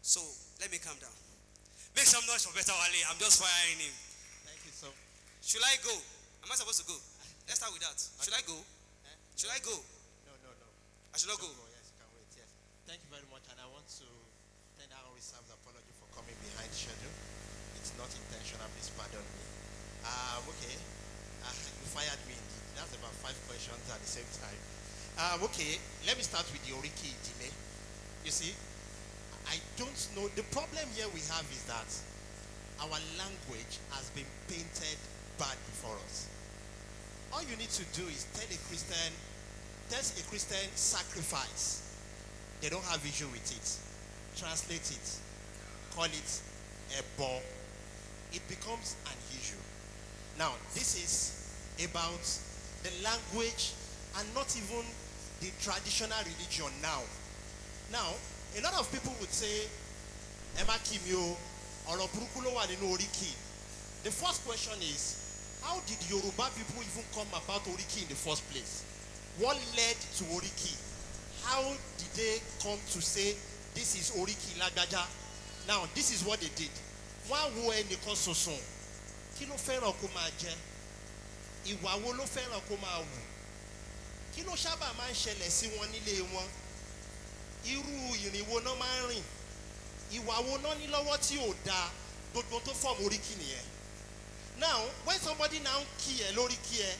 So let me calm down. Make some noise for Betawale. I'm just firing him. Thank you so much. Should I go? Am I supposed to go? Let's start with that. Should I go? Should I go? No. I should not go. Yes, you can wait. Yes. Thank you very much, and I want to tender unreserved apology for coming behind schedule. It's not intentional. Please pardon me. Okay. You fired me. That's about 5 questions at the same time. Okay. Let me start with the Oriki delay. You see, I don't know. The problem here we have is that our language has been painted bad before us. All you need to do is tell a Christian sacrifice. They don't have issue with it. Translate it. Call it a ball. It becomes an issue. Now, this is about the language and not even the traditional religion now. Now, a lot of people would say, Emma Kimyo, Oro Buruku lo wa ninu Oriki. The first question is, how did Yoruba people even come about Oriki in the first place? What led to Oriki? How did they come to say, this is Oriki Lagaja? Now, this is what they did. Wọ́n wo ẹnìkan ṣoṣo. Kí ló fẹ́ràn kó máa jẹ? Ìwà wo ló fẹ́ràn kó máa wù? Kí ló sábà máa ń ṣẹlẹ̀ sí wọn nílé wọn? Irú ìrìn wo náà máa ń rìn? Ìwà wo náà ní lọ́wọ́ tí ò dáa? Gbogbo tó fọ́ọ̀mù Oriki nìyẹn. Now, when somebody now care, lori care,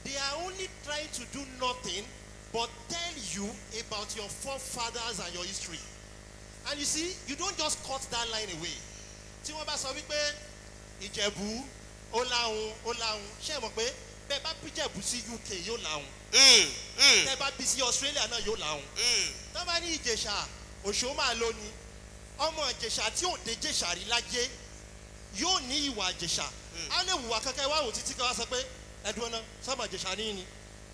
they are only trying to do nothing but tell you about your forefathers and your history. And you see, you don't just cut that line away. Tí wọ́n bá sọ wípé Ìjẹ̀bú ó láhùn, ṣé ẹ mọ̀ pé bẹ́ẹ̀ bá bí Ìjẹ̀bú sí UK yóò láhùn. Bẹ́ẹ̀ bá bí sí Australia náà yóò láhùn. Tó bá ní Ìjẹ̀ṣà, Òṣó máa lò ní. Ọmọ Ìjẹ̀ṣà tí ò dé Ìjẹ̀ṣà rí láyé yóò ní ìwà Ìjẹ̀ṣà. A lè wùwà kankan wá wò títí kan wá sọ pé ẹdùn ọ̀nà sọ́mọ Ìjẹ̀ṣà ní ni.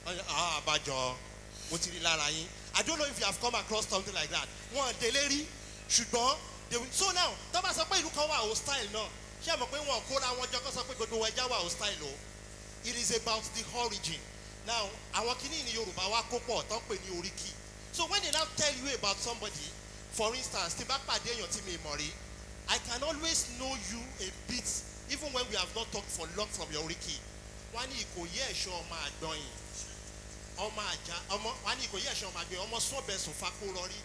Àbájọ mo ti rí lára yín. I don't know if you have come across something like that. Wọ́n délé rí ṣùgbọ́n So now tó bá sọ pé ìlú kan wà hostile náà ṣé ẹ mọ̀ pé wọn kóra wọn jọ kó sọ pé gbogbo ẹja wà hostile o. It is about the origin. Now àwọn kìíní ní Yorùbá wa kó pọ̀ tó ń pè ní oríkì. So when they now tell you about somebody, for instance tí bá pàdé èèyàn tí mi mọ̀ rí, I can always know you a bit even when we have not talked for long from your oríkì. Wọ́n ní Ìkòyí ẹ̀ṣọ́ ọmọ àgbọ̀yìn ọmọ àjà ọmọ wọ́n ní Ìkòyí ẹ̀ṣọ́ ọmọ àgbọ̀yìn ọmọ sọ́bẹ̀sùn fakórọrí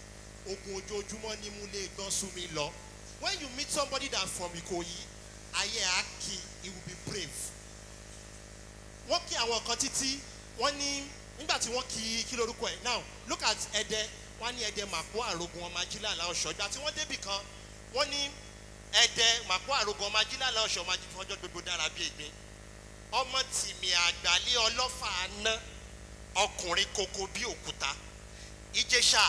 ogun ojoojúmọ́ ní múlẹ̀ gbọ́n sún mi lọ. When you meet somebody that from Ìkòyí ayé àkì he will be brave. Wọ́n kí àwọn kan títí wọ́n ní nígbà tí wọ́n kí lórúkọ ẹ̀. Now look at Ẹdẹ wọ́n ní Ẹdẹ màkó àrògùn ọmọ ajílàlá ọ̀ṣọ́ ìgbà tí wọ́n débì kan wọ́n ní Ẹdẹ màkó àrògùn ọmọ ajílàlá ọ̀ṣọ́ ọmọ ajífọ́jọ́ gbogbo dára bí ègbín ọmọ tìmì àgbálẹ̀ ọlọ́fà aná ọkùnrin koko bí òkúta Ìjẹ̀ṣà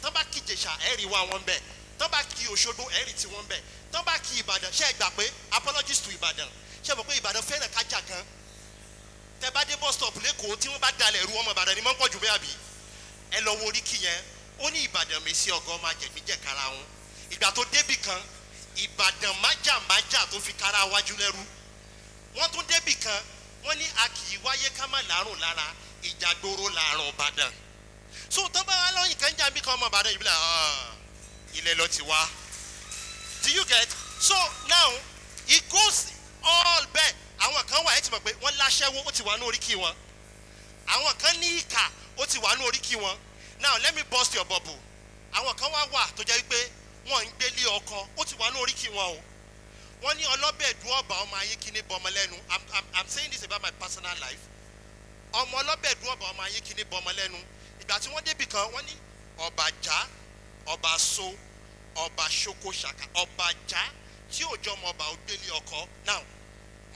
tán bá kí Ìjẹ̀ṣà ẹ̀rí wá wọn bẹ̀ tán bá kí Òṣogbo ẹ̀rí tí wọ́n bẹ̀ tán bá kí Ìbàdàn ṣe é gbà pé apologies to Ìbàdàn ṣe é mọ̀ pé Ìbàdàn fẹ́ràn kájà gan tẹ bá dé bus stop lẹ́kọ̀ọ́ tí wọ́n bá dalẹ̀ ẹ̀rú ọmọ Ìbàdàn ni mọ́ ń pọ̀ jù bẹ́ẹ̀ àbí ẹ lọ wo oríkì yẹn ó ní Ìbàdàn mèsì ọgọ́ máa jẹ̀gbíjẹ̀ kára wọn ìgbà tó débì kan Ìbàdàn májàmájà tó fi kára wájú lẹ́rú wọ́n tún débì kan wọ́n ní a kì í wáyé ká má lárùn lára ìjàgbóró làárùn Ìbàdàn so tó bá wá lọ́yìn kan jà bí kan ọmọ Ìbàdàn ìbílẹ̀ ilẹ̀ lọ ti wá do you get so now it goes all bẹ́ẹ̀ àwọn kan wà ẹ́ ti mọ̀ pé wọ́n láṣẹ́wó ó ti wà ní oríkì wọn àwọn kan ní ìkà ó ti wà ní oríkì wọn now let me burst your bubble àwọn kan wà tó jẹ́ wípé wọ́n ń gbélé ọkọ ó ti wà ní oríkì wọn o wọ́n ní ọlọ́bẹ̀ dùn ọba ọmọ ayé kíní bọmọ lẹ́nu I'm saying this about my personal life ọmọ ọlọ́bẹ̀ dùn ọba ọmọ ayé kíní bọmọ lẹ́nu ìgbà tí wọ́n débì kan wọ́n ní ọbàjá ọba so ọba ṣoko ṣàkà ọbàjá tí òjò ọmọ ọba ò gbélé ọkọ now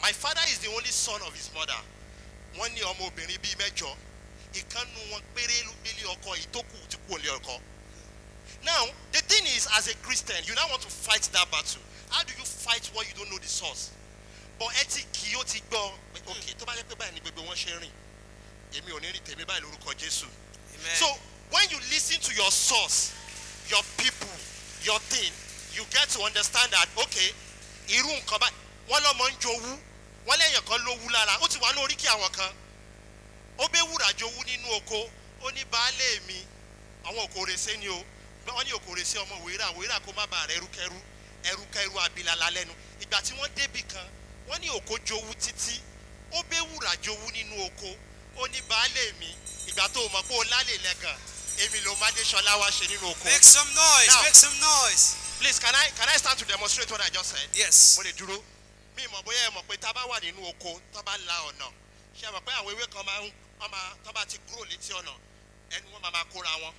my father is the only son of his mother wọ́n ní ọmọ obìnrin bíi mẹ́jọ ìkànnù wọn péré ló gbélé ọkọ ìtókù tí kò lé ọkọ now the thing is as a Christian you now want to fight that battle. How do you fight what you don't know the source? But ethic ó ti gbọ́ okay tó bá yẹ pé báyìí ni gbogbo wọn ṣe rìn èmi ò ní rí tèmi báyìí lórúkọ Jésù. So when you listen to your source, your people, your thing, you get to understand that okay irú nǹkan báyìí wọ́n lọ́mọ ń jowú wọ́n lẹ́yìn kan ló wú lára ó ti wà ní oríkì àwọn kan ó bẹ́ wúrà jowú nínú oko ó ní baálé mi àwọn òkòrèsé ni o wọ́n ní òkòrèsé ọmọ wèérà kó má bàa rẹ̀ ẹrúkẹ́rú abilala lẹ́nu ìgbà tí wọ́n débì kan wọ́n ní òkò jowú títí ó bẹ́ wúrà jowú nínú oko ó ní baálé mi ìgbà tó mọ̀ pé ó lálẹ́ lẹ́gàn èmi ló máa dé ṣọlá wá ṣe nínú oko. Make some noise. Now, make some noise. Please can I stand to demonstrate what I just said? Yes. Mo lè dúró mi mọ̀ bóyá ẹ mọ̀ pé tá a bá wà nínú oko tá a bá la ọ̀nà ṣé ẹ mọ̀ pé àwọn ewé kan tó bá ti kúrò létí ọ̀nà ẹnu wọn máa kóra wọn.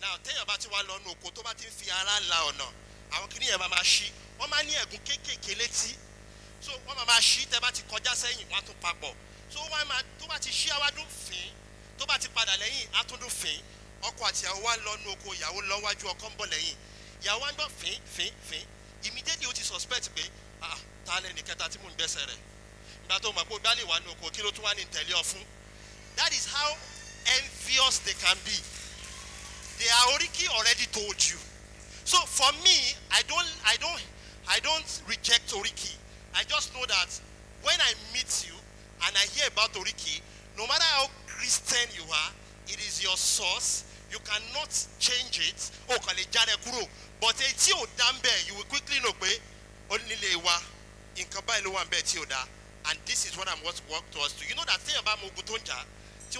Now téèyàn bá ti wá lọ nínú oko tó bá ti ń fi ara la ọ̀nà àwọn kìnìún yẹn máa ṣí wọ́n máa ní ẹ̀gún kéékèèké létí so wọ́n máa ṣí tẹ́ bá ti kọjá sẹ́yìn wọ́n á tún papọ̀ so wọ́n máa tó bá ti ṣí àwádùn fín tó bá ti padà lẹ́yìn á tún dún fín ọkọ àti ìyàwó wa ń lọ nínú oko ìyàwó lọ wájú ọkọ ń bọ̀ lẹ́yìn ìyàwó wa ń gbọ́ fín immediately ó ti suspect pé ta lẹ́ni kẹta tí mò ń gbẹ́sẹ̀ rẹ̀ ìgbà tó mọ̀ pé ó gbálẹ̀ wà nínú oko kí ló tún wá ní tẹ̀lé ọ fún that is how envious they can be they are already told you. So for me, I don't reject Oriki. I just know that when I meet you and I hear about Oriki, no matter how Christian you are, it is your source. You cannot change it. Oh, but you will quickly know and this is what I'm going to work towards to. You know that thing about Mugutonja, to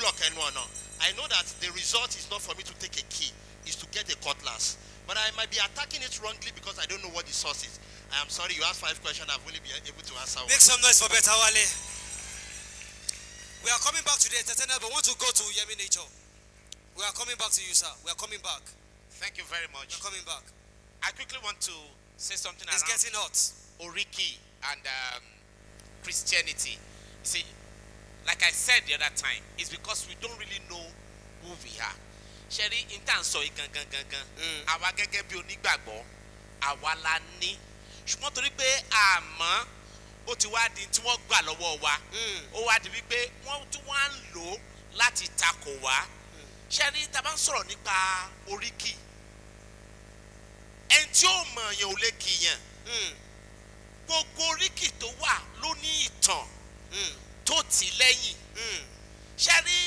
block anyone. I know that the result is not for me to take a key, is to get a cutlass. But I might be attacking it wrongly because I don't know what the source is. I am sorry, you asked 5 questions, I've only been able to answer one. Make some noise for Betawale. We are coming back to the entertainer, but want to go to Yemi Nature. We are coming back to you, sir. We are coming back. Thank you very much. We are coming back. I quickly want to say something It's around getting hot. Oriki and Christianity. You see, like I said the other time, it's because we don't really know who we are. Sherry, in terms of àwa gẹ́gẹ́ bí onígbàgbọ́, àwa la ní. Ṣùgbọ́n torí pé àmọ́ ó ti wá di tí wọ́n gbà lọ́wọ́ wa. Ó wá di wípé wọ́n tún wá ń lò láti takò wá. Sherry, tá bá ń sọ̀rọ̀ nípa oríkì, ẹni tí ó mọ̀ yẹn ò lè kìyàn. Gbogbo oríkì tó wà ló ní ìtàn tó tì lẹ́yìn. Ṣé rí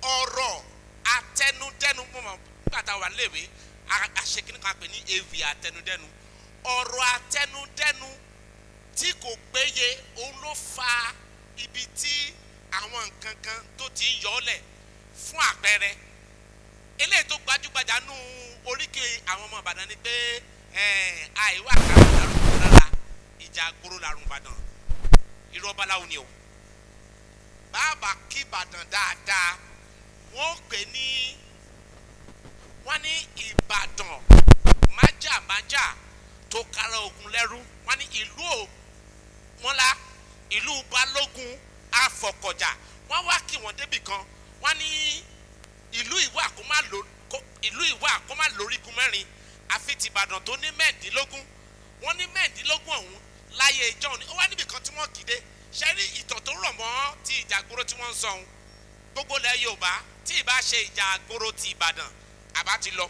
ọ̀rọ̀ àtẹnudẹ́nu mọ̀ nígbà wà léwe àṣekínní kan pè ní èvì àtẹnudẹ́nu. Ọ̀rọ̀ àtẹnudẹ́nu tí kò péye òun ló fa ibi tí àwọn nǹkan kan tó ti ń yọ̀ọ́lẹ̀. Fún àpẹẹrẹ eléyìí tó gbajúgbajà nú oríkì àwọn ọmọ Ìbàdàn ni pé àìwá àkàrà lárúkọ rárá ìjà àgbòrò lárùn Ìbàdàn. Irọ́ báláwo ni o. Bàbá kí Ìbàdàn dáadáa wọ́n pè ní wọ́n ní Ìbàdàn májàmájà tó kára ogun lẹ́rú. Wọ́n ní ìlú òmọ́lá ìlú balógun afọkọjà. Wọ́n wá kí wọ́n débì kan. Wọ́n ní ìlú ìwà kó má lórígun mẹ́rin àfi ti Ìbàdàn tó ní mẹ́ẹ̀dínlógún. Wọ́n ní mẹ́ẹ̀dínlógún ọ̀hún láyé ìjọ ni ó wá níbì kan tí wọ́n kìde. Ṣé rí ìtàn tó rọ̀ mọ́ ti ìjà àgbòrò tí wọ́n ń sọ ohun gbogbo ilẹ̀ Yorùbá tí ìbá ṣe ìjà àgbòrò ti Ìbàdàn àbá ti lọ.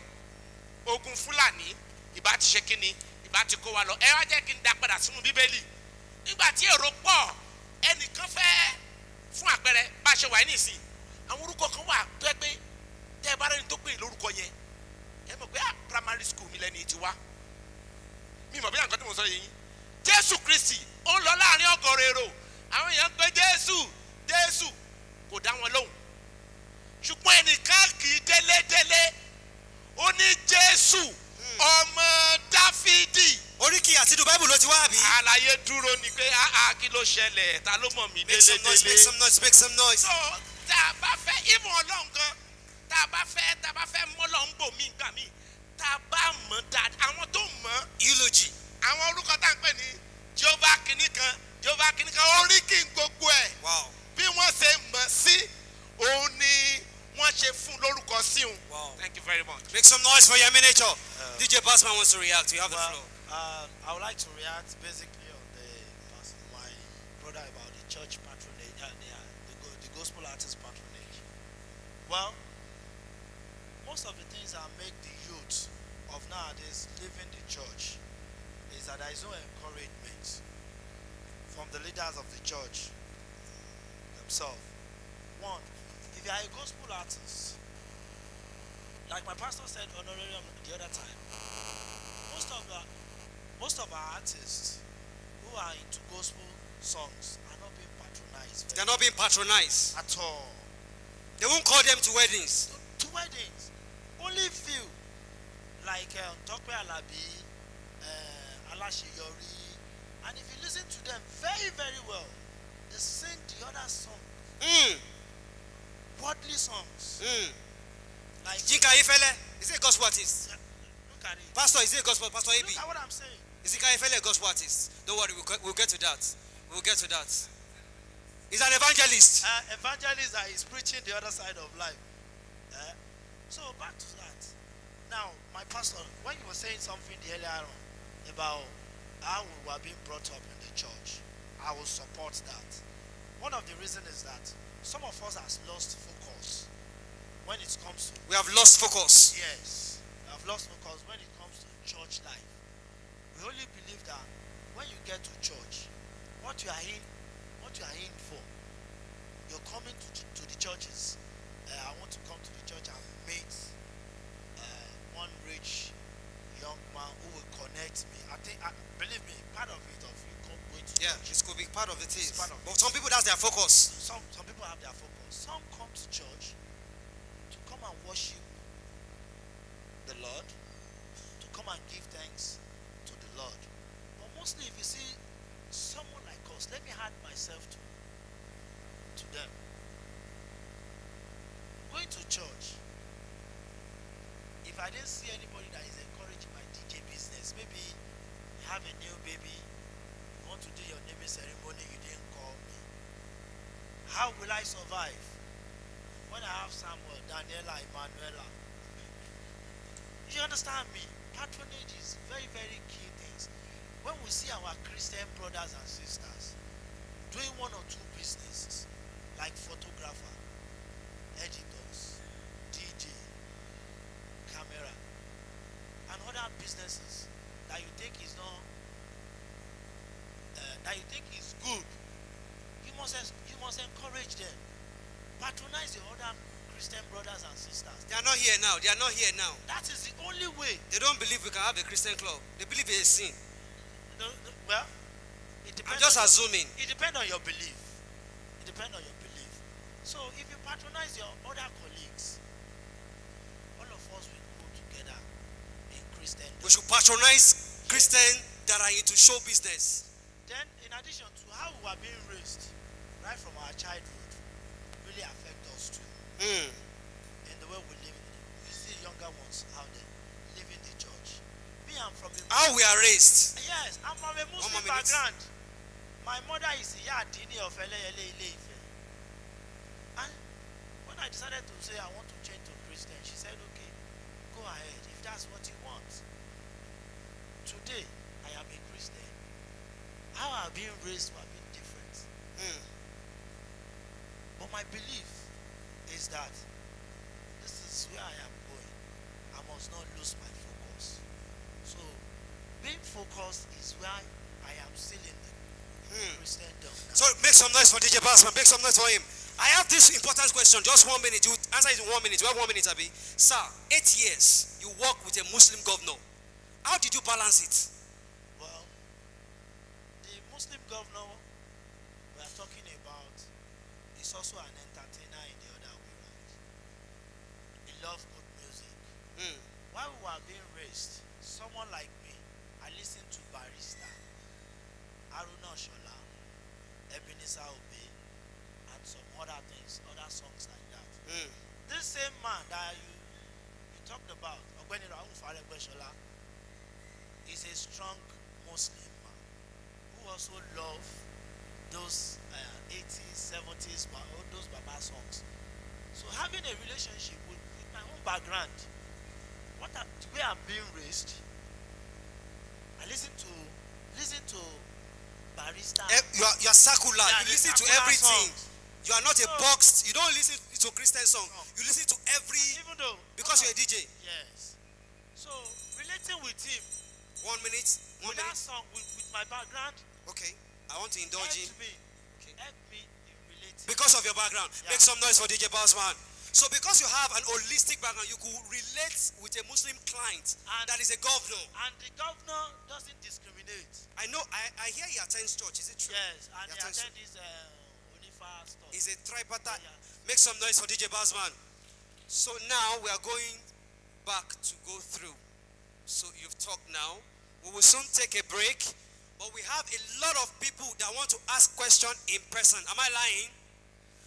Ogun Fúlàní ìbá ti ṣe kíni ìbá ti kó wa lọ. Ẹ wá jẹ́ kí n dá padà sínú Bíbélì. Nígbà tí èrò pọ̀ ẹnìkan fẹ́ fún àpẹẹrẹ bá ṣe wà nísìn àwọn orúkọ kan wà tó ẹ pé tẹ́ ẹ bá rẹ́ni tó pè lórúkọ yẹn ẹ mọ̀ pé primary school mi lẹ́ni ti wá. Mi mọ̀ bí àǹkan tí mo sọ yẹn Jésù Kristi ó ń lọ láàrin ọgọ́rọ̀ èrò àwọn èèyàn pé Jésù kò dá wọn lóhùn. Ṣùgbọ́n ẹnìkan kì í délédélé ó ní Jésù ọmọ Dáfídì. Oríkì àti inú Bible ló ti wá àbí. Àlàyé dúró ni pé kí ló ṣẹlẹ̀ ta ló mọ̀ mí délédélé. Make some noise. So tá a bá fẹ́ ìmọ̀ Ọlọ́run gan tá a bá fẹ́ mọ́ Ọlọ́run bò mí gbà mí tá a bá mọ̀ dáadáa àwọn tó mọ̀ eulogy. àwọn orúkọ tá à ń pè ní Jehovah kìnìkan oríkì gbogbo ẹ̀. Wow. Bí wọ́n ṣe mọ̀ sí òun ni wọ́n ṣe fún lórúkọ sí òun. Wow. Thank you very much. Make some noise for your miniature. DJ Bassman wants to react. You have the floor. I would like to react basically on my brother about the church patronage, the gospel artist patronage. Well, most of the things that make the youth of nowadays leaving the church is that there is no encouragement from the leaders of the church themselves. One, if you are a gospel artist, like my pastor said honorarium the other time, most of our artists who are into gospel songs are not being patronized. They're not being patronized at all. They won't call them to weddings. To weddings, only few like Tokwe Alabi, Alashiyori, and if you listen to them very, very well, they sing the other song, worldly songs. Like Jinka Ifele, is he a gospel artist? Look at it. Pastor, is he a gospel? Pastor AB? Look at what I'm saying. Is Jinka Ifele a gospel artist? Don't worry, we'll get to that. We'll get to that. He's an evangelist. Evangelist that is preaching the other side of life. So back to that. Now, my pastor, when you were saying something earlier on about how we were being brought up in the church, I will support that. One of the reasons is that some of us has lost focus when it comes to. We have lost focus. Yes, we have lost focus when it comes to church life. We only believe that when you get to church, what you are in for, you're coming to the churches. I want to come to the church and meet one rich young man who will connect me. I think, believe me, part of it of you going to Yeah, church. this could be part of it. It's part of But some people, that's their focus. Some people have their focus. Some come to church to come and worship the Lord, to come and give thanks to the Lord. But mostly, if you see someone like us, let me add myself to them. Going to church, if I didn't see anybody that is encouraging my DJ business, maybe you have a new baby, you want to do your naming ceremony, you didn't call me. How will I survive when I have Samuel, Daniela, Emanuela? You understand me? Patronage is very, very key things. When we see our Christian brothers and sisters doing one or two businesses, like photographer, editors, DJ, camera, and other businesses, that you think is good, you must encourage them. Patronize your other Christian brothers and sisters. They are not here now. They are not here now. That is the only way. They don't believe we can have a Christian club. They believe it's a sin. Well, it I'm depends. just assuming. It depends on your belief. It depends on your belief. So if you patronize your other colleagues, all of us will go together in Christian. We should patronize Christians that are into show business. Then, in addition to how we are being raised, right from our childhood, really affect us too. In the way we live. You see younger ones out there living the church. Me, I'm from a How we are raised. Yes, I'm from a Muslim more minute. background. My mother is a Yadini of Eleyele Ile-Ife. And when I decided to say I want to change to Christian, she said, okay, go ahead if that's what you want. Today, I am a Christian. How I've been raised will have been different. But my belief is that this is where I am going. I must not lose my focus. So, being focused is where I am still in the Christendom. So make some noise for DJ Bassman. Make some noise for him. I have this important question. Just 1 minute. You answer it in 1 minute. You have 1 minute, Abi. Sir, 8 years you work with a Muslim governor. How did you balance it? Well, the Muslim governor we are talking about is also an entertainer in the other way around. He loves good music. While we were being raised, someone like me, I listened to Barista, Aruna Shola, Ebenezer Obey, and some other things, other songs like that. This same man that you talked about, Ogbeni Raoul Faregbe Shola, is a strong Muslim man who also loves those 80s, 70s, all those Baba songs. So having a relationship with my own background, the way I'm being raised, I listen to Barista. You are secular. Yeah, You listen to secular everything. songs. You are not a boxed. You don't listen to Christian song. You listen to every. Even though Because you're a DJ. yes. So relating with him 1 minute. 1 with that minute. song with my background Okay. I want to indulge him. help me in relating. Because of your background. Yeah. Make some noise for DJ Bassman. So because you have an holistic background, you could relate with a Muslim client that is a governor. And the governor doesn't discriminate. I know. I hear he attends church. Is it true? Yes, and He he attends attend this Onifa stuff. He's a tripartite. Yeah. Make some noise for DJ Bassman. So now we are going back to go through. So you've talked now. We will soon take a break, but we have a lot of people that want to ask questions in person. Am I lying?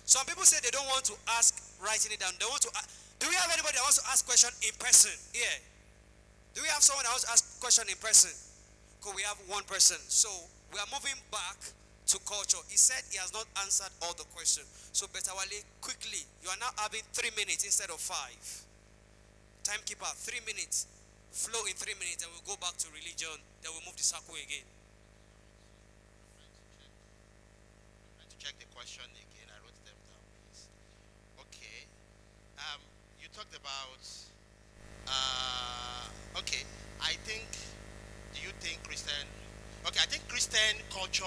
Some people say they don't want to ask writing it down. They want to. Do we have anybody that wants to ask question in person? Yeah. Do we have someone that wants to ask question in person? Because we have one person. So we are moving back to culture. He said he has not answered all the questions. So Betawale, quickly, you are now having 3 minutes instead of 5. Timekeeper, 3 minutes. Flow in 3 minutes, and we'll go back to religion. Then we'll move the circle again. To check the question again, I wrote them down, please. Okay. You talked about. Okay. I think. Do you think Christian? Okay, I think Christian culture.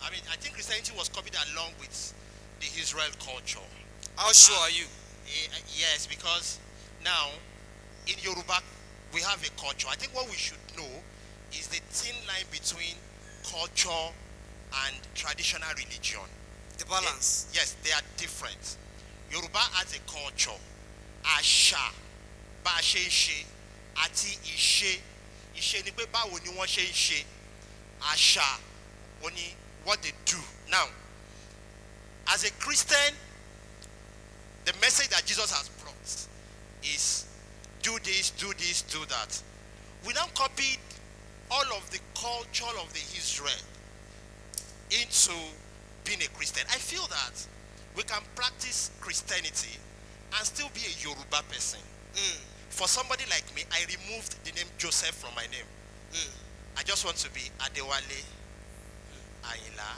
I think Christianity was copied along with the Israel culture. How sure are you? Yes, because now in Yoruba we have a culture. I think what we should know is the thin line between culture and traditional religion. The balance. Yes, they are different. Yoruba has a culture. Àṣà, bá a ṣe ń ṣe, àti ìṣe. Ìṣe ni pé báwo ni wọ́n ṣe ń ṣe. Àṣà, oni what they do. Now, as a Christian, the message that Jesus has brought is do this, do that. We now copied all of the culture of the Israel into being a Christian. I feel that we can practice Christianity and still be a Yoruba person. For somebody like me, I removed the name Joseph from my name. I just want to be Adewale, Ayila,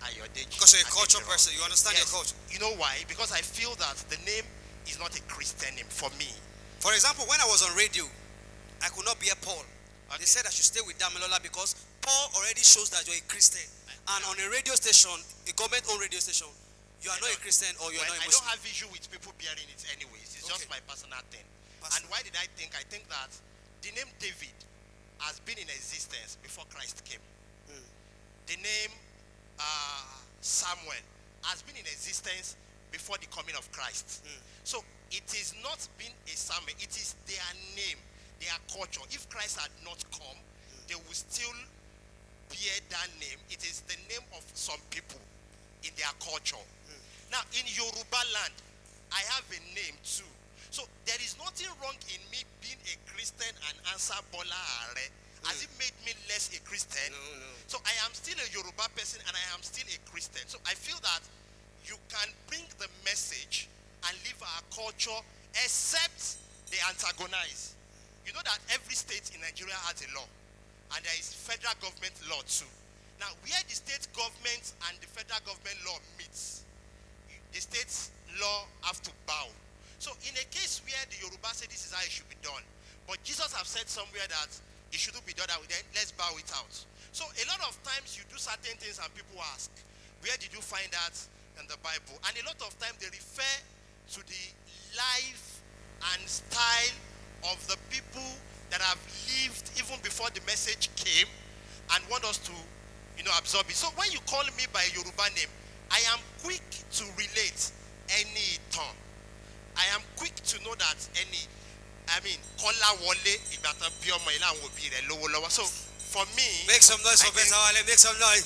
Ayodeji. Because you're a culture Adejiro. person, you understand Yes. your culture. You know why? Because I feel that the name is not a Christian name for me. For example, when I was on radio, I could not bear Paul. Okay. They said I should stay with Damilola because Paul already shows that you're a Christian. and on a radio station, a government-owned radio station, you are not a Christian or you are Well, not a I don't Muslim. have issue with people bearing it anyways. It's just Okay. my personal thing. Personal. And why did I think? I think that the name David has been in existence before Christ came. The name Samuel has been in existence before the coming of Christ. So it is not been a Samuel, it is their name, their culture. If Christ had not come, they will still bear that name. It is the name of some people in their culture. Now in Yoruba land, I have a name too. So there is nothing wrong in me being a Christian and answer Bola Are. Has it made me less a Christian? No. So I am still a Yoruba person and I am still a Christian. So I feel that you can bring the message and live our culture except they antagonize. You know that every state in Nigeria has a law and there is federal government law too. Now where the state government and the federal government law meets, the state law have to bow. So in a case where the Yoruba say this is how it should be done, but Jesus have said somewhere that it shouldn't be done that way, then let's bow it out. So a lot of times you do certain things and people ask, where did you find that in the Bible? And a lot of times they refer to the life and style of the people that have lived even before the message came and want us to, absorb it. So when you call me by a Yoruba name, I am quick to relate any tongue. I am quick to know that Kola Wole, so for me, Make some noise for I think- Better Wale. Make some noise.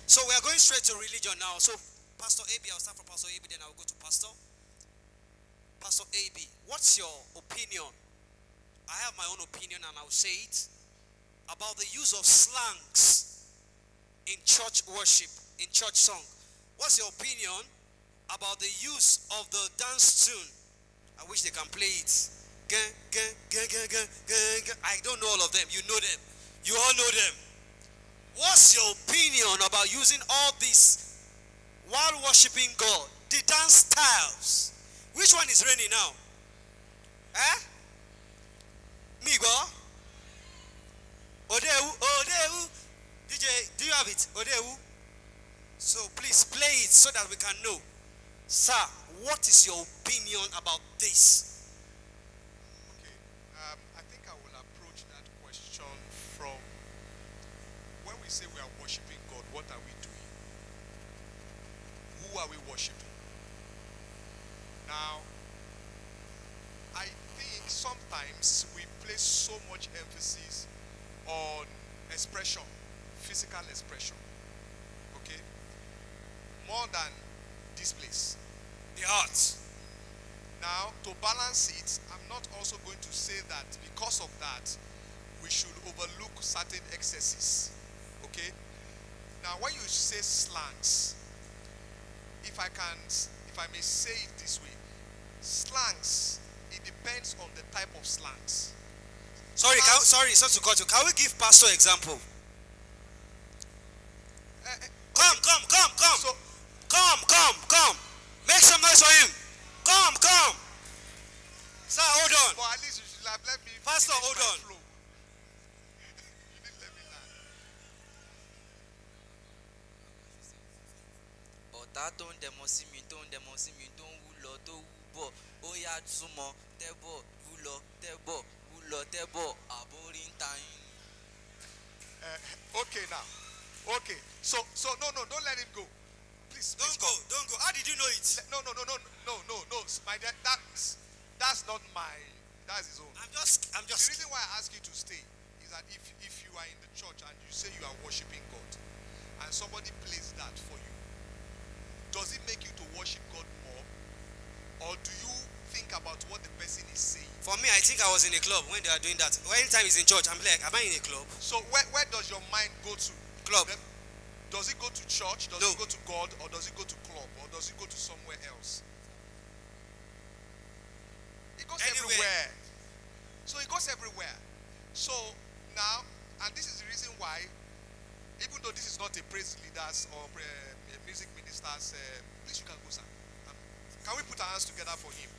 So we are going straight to religion now. So Pastor AB, I'll start from Pastor AB, then I'll go to Pastor. Pastor AB, what's your opinion? I have my own opinion and I'll say it about the use of slangs in church worship, in church song. What's your opinion about the use of the dance tune? I wish they can play it. I don't know all of them. You know them. You all know them. What's your opinion about using all this while worshiping God? The dance styles. Which one is reigning now? Migo? Odewu? DJ, do you have it? Odewu? So please play it so that we can know. Sir, what is your opinion about this? Okay, I think I will approach that question from when we say we are worshiping God, what are we doing? Who are we worshiping? Now, I think sometimes we place so much emphasis on expression, physical expression, okay, more than displays. The heart. Now, to balance it, I'm not also going to say that because of that, we should overlook certain excesses. Okay? Now, when you say slangs, if I may say it this way, slangs, it depends on the type of slangs. Sorry, sorry to cut you. Can we give Pastor example? Come. So, Come. Make some noise for him. Come. Sir, hold on. but at least you should have let me Pastor, finish hold my on. flow. You didn't let me land. ọ̀tá tó ń dẹ̀mọ́ sí mi tó ń wú lọ tó wú bọ̀ ó yá súnmọ́ tẹ́bọ̀ wú lọ tẹ́bọ̀ àbórí ń ta yín. Okay now. Okay. So no, don't let him go. Please Don't come. go. How did you know it? No. My dad, that's not my. That's his own. I'm just. The reason why I ask you to stay is that if you are in the church and you say you are worshiping God, and somebody plays that for you, does it make you to worship God more, or do you think about what the person is saying? For me, I think I was in a club when they are doing that. Anytime he's in church, I'm like, am I in a club? So where does your mind go to? Club. Does it go to church? Does No. it go to God? Or does it go to club? Or does it go to somewhere else? It goes Anywhere. everywhere. So it goes everywhere. So now, and this is the reason why, even though this is not a praise leaders or music ministers, please you can go, sir. Can we put our hands together for him?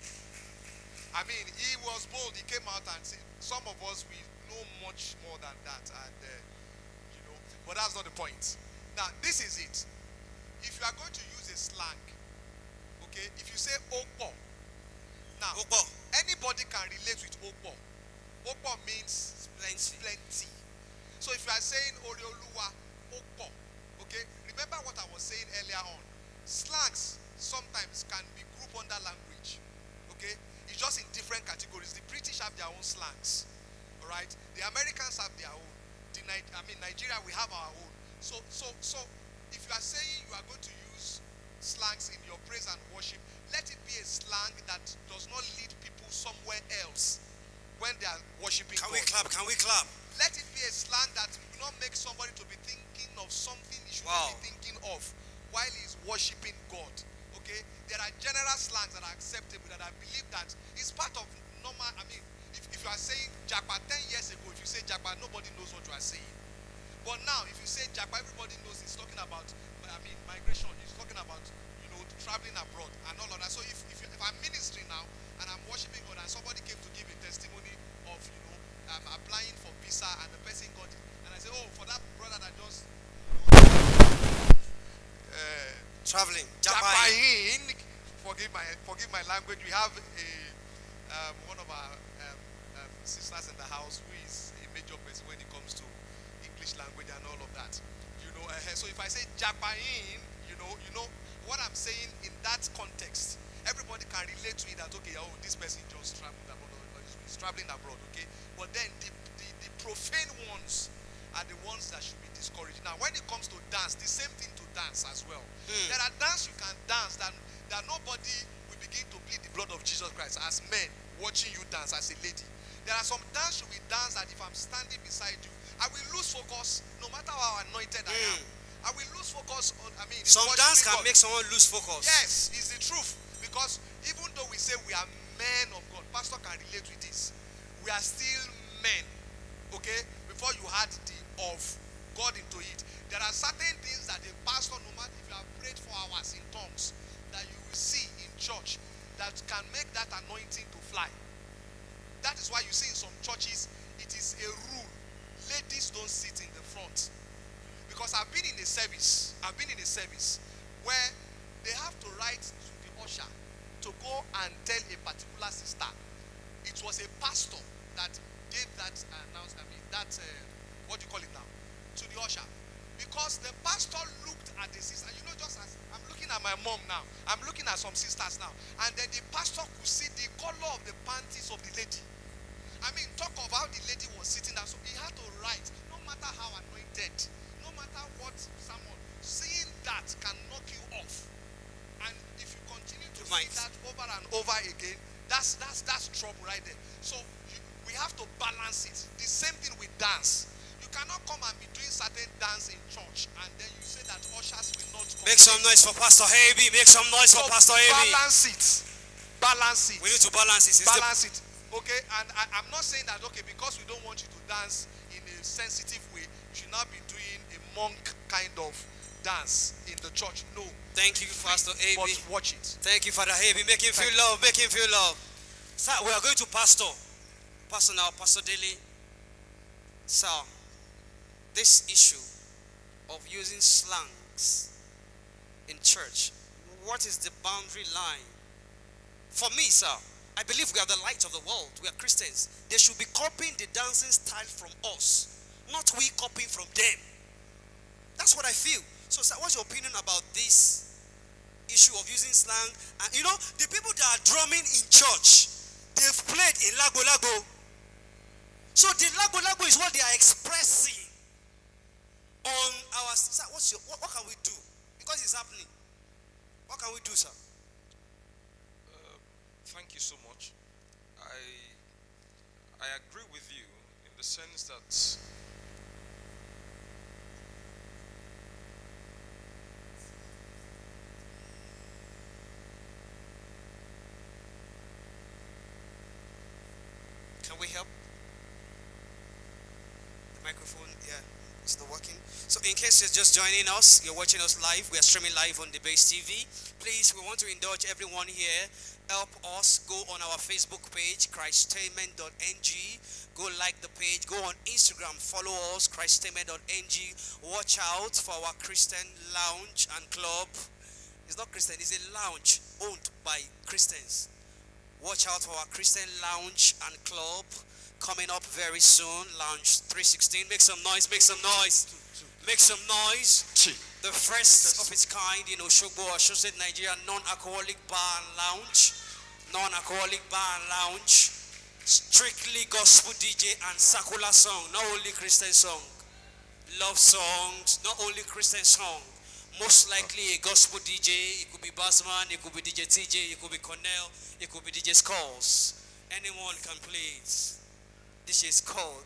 I mean, he was bold. He came out and said, some of us, we know much more than that. And, but that's not the point. Now, this is it. If you are going to use a slang, okay, if you say Opo, now, Opo. anybody can relate with Opo. Opo means Plenty. plenty. So if you are saying Oreoluwa, Opo, okay, remember what I was saying earlier on. Slangs sometimes can be grouped under language, okay? It's just in different categories. The British have their own slangs, all right? The Americans have their own. Nigeria, we have our own. So if you are saying you are going to use slangs in your praise and worship, let it be a slang that does not lead people somewhere else when they are worshiping Can God. we clap? Can we clap? Let it be a slang that will not make somebody to be thinking of something he should Wow. not be thinking of while he's worshiping God. Okay? There are general slangs that are acceptable that I believe that is part of normal. If you are saying Japa 10 years ago, if you say Japa, nobody knows what you are saying. But now, if you say Japa, everybody knows he's talking about, migration. He's talking about, traveling abroad and all of that. So if I'm ministering now and I'm worshiping God and somebody came to give a testimony of, applying for visa and the person got it, and I say, oh, for that brother that just Traveling. Japain, forgive my language. We have one of our sisters in the house who is a major person when it comes to English language and all of that. So if I say Japain, what I'm saying in that context, everybody can relate to it that, okay, oh, this person just traveled abroad or is traveling abroad, okay? But then the profane ones are the ones that should be discouraged. Now, when it comes to dance, the same thing to dance as well. There are dance you can dance that nobody will begin to plead the blood of Jesus Christ as men watching you dance as a lady. There are some dance you will dance that if I'm standing beside you, I will lose focus no matter how anointed I am. I will lose focus on, Some dance can God. make someone lose focus. Yes, it's the truth. Because even though we say we are men of God, pastor can relate with this. We are still men. Okay? Before you add the of God into it, there are certain things that the pastor, no matter if you have prayed for hours in tongues, that you will see in church that can make that anointing to fly. That is why you see in some churches, it is a rule. Ladies don't sit in the front. Because I've been in a service where they have to write to the usher to go and tell a particular sister. It was a pastor that gave that announcement, what do you call it now, to the usher. Because the pastor looked at the sister, just as I'm looking at my mom now, I'm looking at some sisters now, and then the pastor could see the color of the panties of the lady. Talk of how the lady was sitting down. So he had to write, no matter how anointed, no matter what someone, seeing that can knock you off. And if you continue to see that over and over again, that's trouble right there. So we have to balance it. The same thing with dance. You cannot come and be doing certain dance in church and then you say that ushers will not come. Make some noise for Pastor Heavy. Make some noise for Pastor Heavy. Balance it. We need to balance it. Balance it. Okay, and I'm not saying that, okay, because we don't want you to dance in a sensitive way, you should not be doing a monk kind of dance in the church. No. Thank you, Pastor Heavy. But watch it. Thank you, Father Heavy. Make him feel love. Make him feel love. Sir, we are going to Pastor. Pastor now, Pastor Daly. Sir, this issue of using slangs in church, what is the boundary line? For me, sir, I believe we are the light of the world. We are Christians. They should be copying the dancing style from us, not we copying from them. That's what I feel. So, sir, what's your opinion about this issue of using slang? And the people that are drumming in church, they've played in Lago Lago. So the Lago Lago is what they are expressing on our. Sir, what can we do? Because it's happening. What can we do, sir? Thank you so much. I agree with you in the sense that can we help? The microphone, yeah. It's not working. So in case you're just joining us, you're watching us live, we are streaming live on the Base TV. Please, we want to indulge everyone here. Help us go on our Facebook page, Christainment.ng. Go like the page. Go on Instagram, follow us, Christainment.ng. Watch out for our Christian lounge and club. It's not Christian, it's a lounge owned by Christians. Watch out for our Christian lounge and club coming up very soon. Lounge 316. Make some noise, make some noise. Make some noise. The first of its kind in Oshogbo, Osun Nigeria, non-alcoholic bar and lounge. Non-alcoholic bar and lounge. Strictly gospel DJ and secular song, not only Christian song. Love songs, not only Christian song. Most likely a gospel DJ, it could be Bassman, it could be DJ TJ, it could be Cornell, it could be DJ Skulls. Anyone can play it. DJ Skull,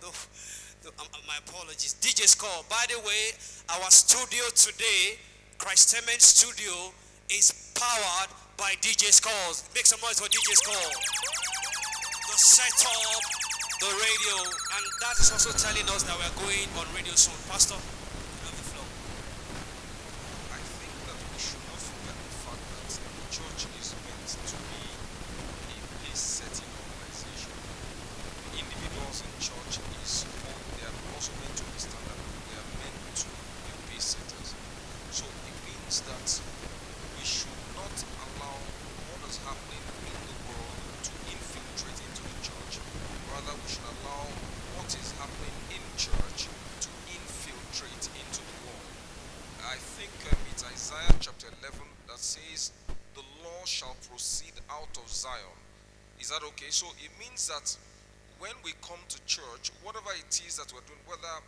my apologies. DJ Skull. By the way, our studio today, Christainment Studio, is powered by DJ Skulls. Make some noise for DJ Skull. The setup, the radio, and that is also telling us that we are going on radio soon. Pastor, you have the floor. I think that we should not forget the fact that the church is meant to be a pace-setting organization. Individuals in church they are also meant to understand that they are meant to be pace-setters. So it means that we should not allow what is happening in the world to infiltrate into the church. Rather, we should allow what is happening in church to infiltrate into the world. I think it's Isaiah chapter 11 that says, the law shall proceed out of Zion. Is that okay? So it means that when we come to church, whatever it is that we're doing, whether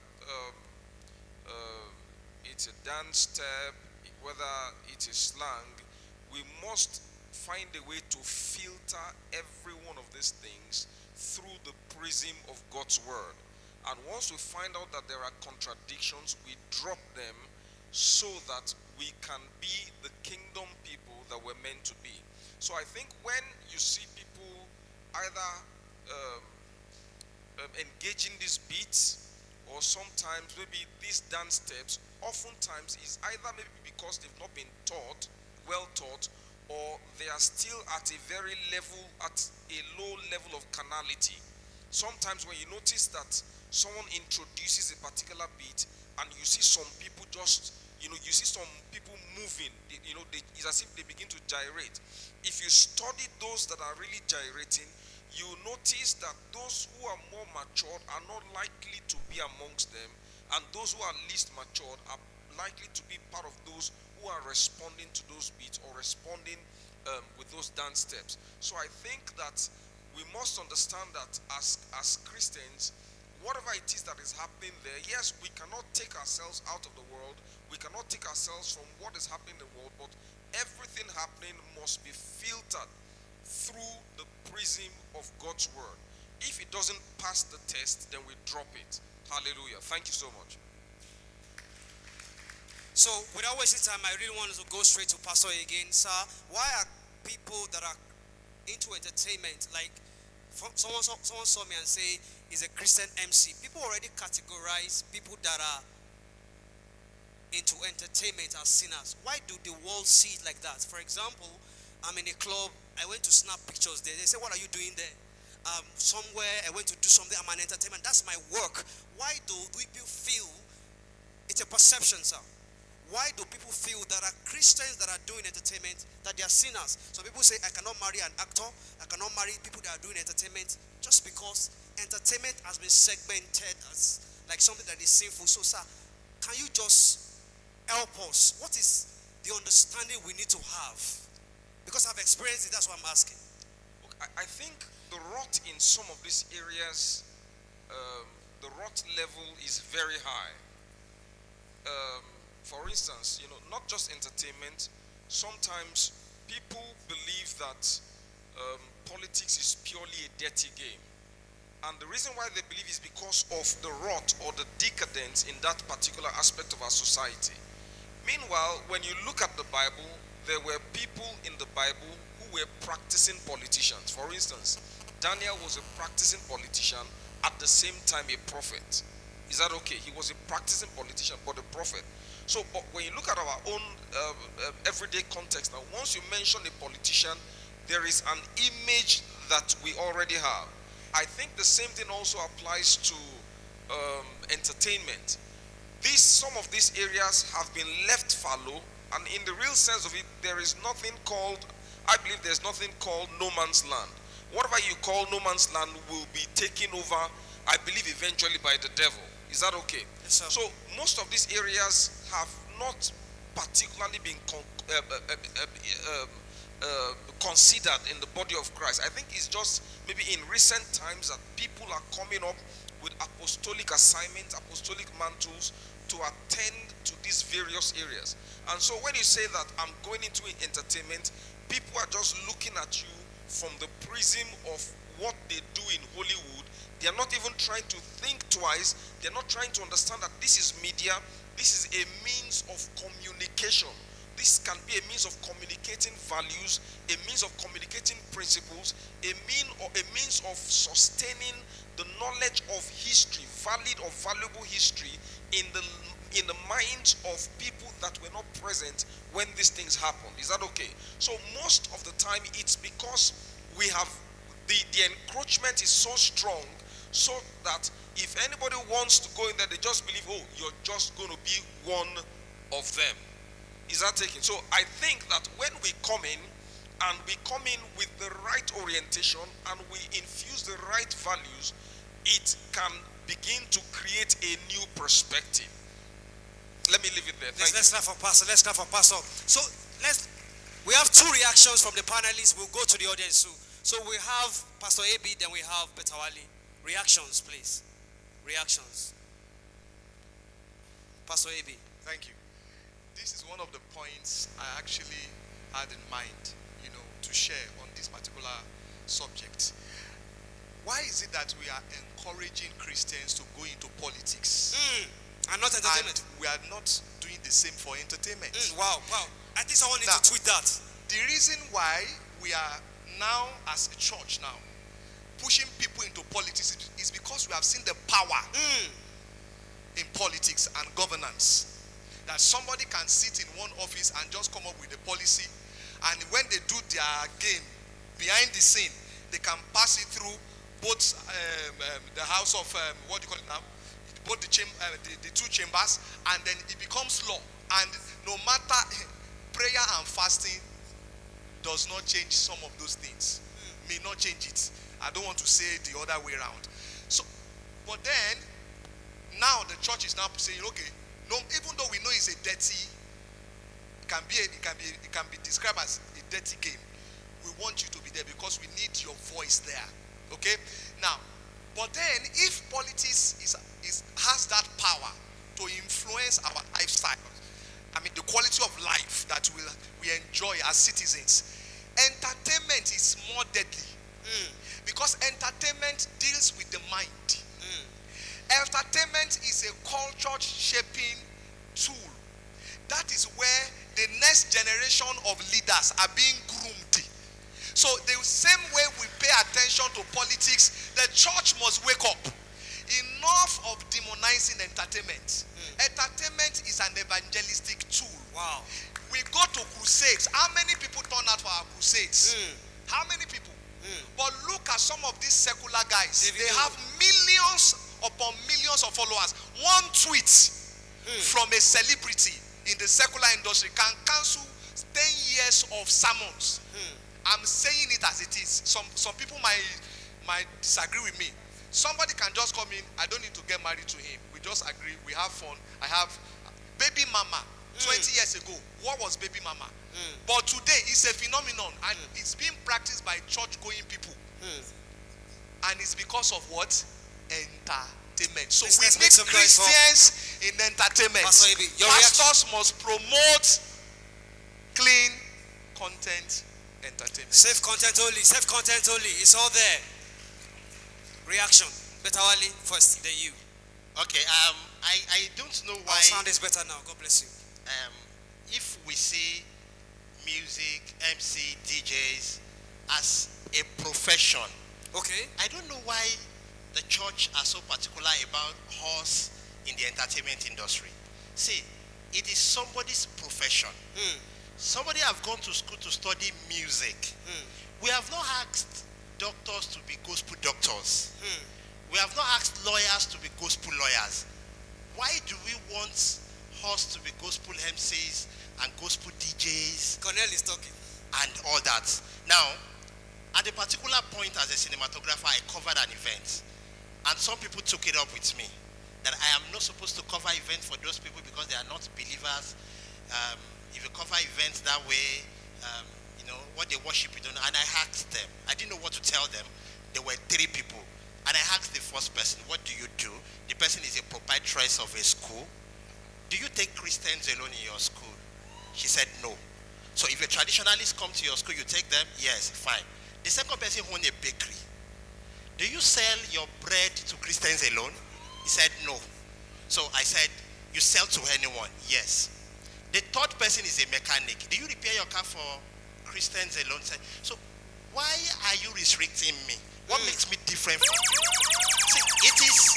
it's a dance step, whether it is slang, we must find a way to filter every one of these things through the prism of God's word. And once we find out that there are contradictions, we drop them so that we can be the kingdom people that we're meant to be. So I think when you see people either engaging these beats, or sometimes maybe these dance steps, oftentimes is either maybe because they've not been well taught, or they are still at a low level of carnality. Sometimes when you notice that someone introduces a particular beat and you see some people you see some people moving, it's as if they begin to gyrate. If you study those that are really gyrating, you notice that those who are more matured are not likely to be amongst them, and those who are least matured are likely to be part of those who are responding to those beats or responding with those dance steps. So I think that we must understand that as Christians, whatever it is that is happening there, yes, we cannot take ourselves out of the world, we cannot take ourselves from what is happening in the world, but everything happening must be filtered through the prism of God's word. If it doesn't pass the test, then we drop it. Hallelujah. Thank you so much. So, without wasting time, I really want to go straight to Pastor again. Sir, why are people that are into entertainment, like someone saw me and say he's a Christian MC. People already categorize people that are into entertainment as sinners. Why do the world see it like that? For example, I'm in a club, I went to snap pictures there. They say, what are you doing there? Somewhere, I went to do something, I'm an entertainment. That's my work. Why do people feel, it's a perception, sir. Why do people feel that are Christians that are doing entertainment, that they are sinners? Some people say, I cannot marry an actor, I cannot marry people that are doing entertainment, just because entertainment has been segmented as like something that is sinful. So, sir, can you just help us? What is the understanding we need to have? Because I've experienced it, that's why I'm asking. Look, I think the rot in some of these areas, the rot level is very high. For instance, not just entertainment, sometimes people believe that politics is purely a dirty game. And the reason why they believe is because of the rot or the decadence in that particular aspect of our society. Meanwhile, when you look at the Bible, there were people in the Bible who were practicing politicians. For instance, Daniel was a practicing politician, at the same time a prophet. Is that okay? He was a practicing politician, but a prophet. So, but when you look at our own everyday context, now, once you mention a politician, there is an image that we already have. I think the same thing also applies to entertainment. Some of these areas have been left fallow, and in the real sense of it, there is nothing called, I believe there's nothing called no man's land. Whatever you call no man's land will be taken over, I believe, eventually by the devil. Is that okay? Yes, sir. So most of these areas have not particularly been considered in the body of Christ. I think it's just maybe in recent times that people are coming up with apostolic assignments, apostolic mantles to attend to these various areas. And so when you say that I'm going into entertainment, people are just looking at you from the prism of what they do in Hollywood. They are not even trying to think twice. They're not trying to understand that this is media. This is a means of communication. This can be a means of communicating values, a means of communicating principles, a means of sustaining the knowledge of history, valid or valuable history in the minds of people that were not present when these things happened. Is that okay? So most of the time it's because we have the encroachment is so strong, so that if anybody wants to go in there, they just believe, oh, you're just going to be one of them. Is that taken? So I think that when we come in, and we come in with the right orientation, and we infuse the right values, it can begin to create a new perspective. Let me leave it there. Let's clap for Pastor. Let's clap for Pastor. So we have two reactions from the panelists. We'll go to the audience. So we have Pastor AB, then we have Betawali. Reactions, please. Reactions. Pastor AB. Thank you. This is one of the points I actually had in mind, to share on this particular subject. Why is it that we are encouraging Christians to go into politics? And not entertainment. And we are not doing the same for entertainment. Wow. I think someone needs to tweet that. The reason why we are now, as a church now, pushing people into politics is because we have seen the power in politics and governance. That somebody can sit in one office and just come up with a policy, and when they do their game behind the scene, they can pass it through both the house of what do you call it now, both the two chambers, and then it becomes law. And no matter prayer and fasting does not change some of those things, may not change it. I don't want to say the other way around. So, but then now the church is now saying, okay, no, even though we know it's a dirty, it can be described as a dirty game. We want you to be there because we need your voice there. Okay? Now, but then if politics has that power to influence our lifestyle, the quality of life that we enjoy as citizens, entertainment is more deadly. Because entertainment deals with the mind. Entertainment is a culture shaping tool. That is where the next generation of leaders are being groomed. So the same way we pay attention to politics, the church must wake up. Enough of demonizing entertainment. Entertainment is an evangelistic tool. Wow. We go to crusades. How many people turn out for our crusades? How many people? But look at some of these secular guys. They have millions upon millions of followers. One tweet from a celebrity in the secular industry can cancel 10 years of sermons. I'm saying it as it is. Some people might disagree with me. Somebody can just come in. I don't need to get married to him. We just agree. We have fun. I have baby mama. 20 years ago, what was baby mama? But today it's a phenomenon, and it's being practiced by church-going people. And it's because of what? Entertainment. So we need Christians in entertainment. Pastors must promote clean content entertainment. Safe content only. Safe content only. It's all there. Reaction. Betawali first, then you. Okay. I don't know why. Our sound is better now. God bless you. If we see music, MC, DJs as a profession, okay, I don't know why the church are so particular about us in the entertainment industry. See, it is somebody's profession. Somebody have gone to school to study music. We have not asked doctors to be gospel doctors. We have not asked lawyers to be gospel lawyers. Why do we want us to be gospel MCs and gospel DJs? Cornel is talking. And all that. Now, at a particular point as a cinematographer, I covered an event. And some people took it up with me that I am not supposed to cover events for those people because they are not believers. If you cover events that way, you know, what they worship, you don't know. And I asked them. I didn't know what to tell them. There were 3 people. And I asked the first person, what do you do? The person is a proprietress of a school. Do you take Christians alone in your school? She said no. So if a traditionalist come to your school, you take them? Yes, fine. The second person owns a bakery. Do you sell your bread to Christians alone? He said no. So I said, you sell to anyone? Yes. The third person is a mechanic. Do you repair your car for Christians alone? So why are you restricting me? What makes me different from you? See, it is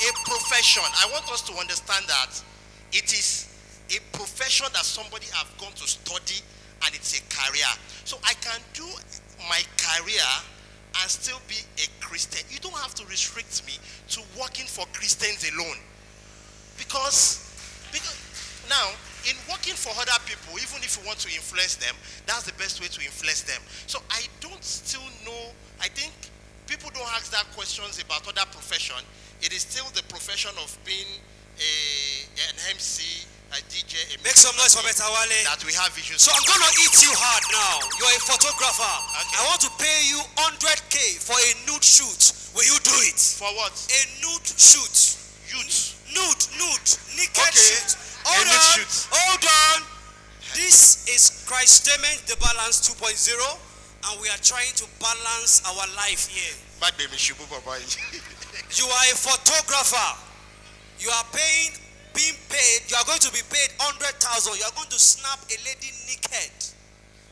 a profession. I want us to understand that it is a profession that somebody have gone to study, and it's a career. So I can do my career and still be a Christian. You don't have to restrict me to working for Christians alone. Because now, in working for other people, even if you want to influence them, that's the best way to influence them. So I don't still know, I think people don't ask that questions about other profession. It is still the profession of being an MC, a DJ, Make some noise for Betawale. that we have issues. So I'm going to eat you hard now. You're a photographer. Okay. I want to pay you 100K for a nude shoot. Will you do it? For what? A nude shoot. Youth. Nude. Naked Okay. shoot. A nude shoot. Hold on. This is Christainment, the Balance 2.0, and we are trying to balance our life here. Bad baby, Shubu Baba. You are a photographer. You are being paid. You are going to be paid 100,000. You are going to snap a lady naked.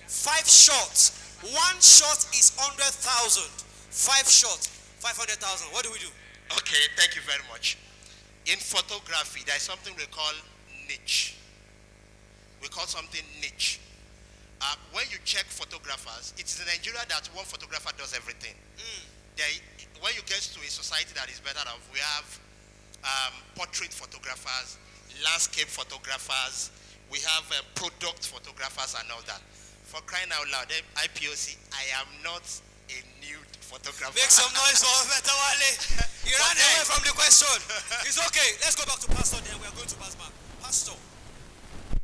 5 shots. 1 shot is 100,000. 5 shots, 500,000. What do we do? Okay, thank you very much. In photography, there is something we call niche. We call something niche. When you check photographers, it is in Nigeria that one photographer does everything. When you get to a society that is better off, we have portrait photographers, landscape photographers, we have product photographers and all that. For crying out loud, IPOC, I am not a nude photographer. Make some noise for Betawale. He ran away from the question. It's okay. Let's go back to Pastor then. We are going to pass back. Pastor,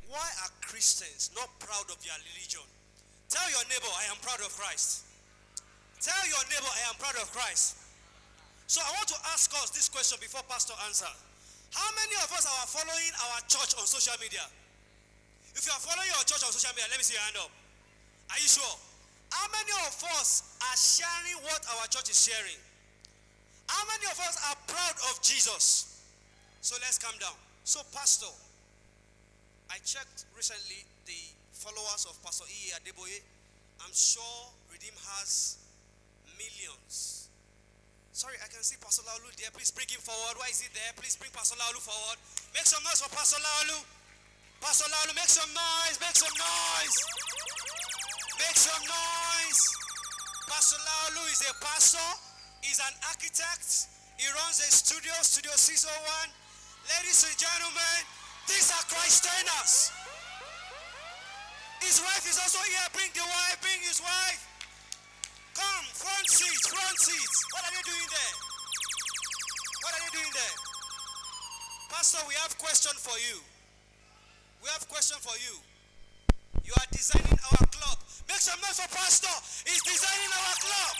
why are Christians not proud of their religion? Tell your neighbor, I am proud of Christ. Tell your neighbor, I am proud of Christ. So I want to ask us this question before Pastor answer. How many of us are following our church on social media? If you are following your church on social media, let me see your hand up. Are you sure? How many of us are sharing what our church is sharing? How many of us are proud of Jesus? So let's calm down. So Pastor, I checked recently the followers of Pastor E. Adeboye. I'm sure Redeem has millions. Sorry, I can see Pastor Laulu there. Please bring him forward. Why is he there? Please bring Pastor Laulu forward. Make some noise for Pastor Laulu. Pastor Laulu, make some noise. Make some noise. Make some noise. Pastor Laulu is a pastor. He's an architect. He runs a studio, Studio 601. Ladies and gentlemen, these are Christainers. His wife is also here. Bring the wife. Bring his wife. Come, front seats, front seats. What are they doing there? What are they doing there? Pastor, we have question for you. We have question for you. You are designing our club. Make some noise for Pastor. He's designing our club.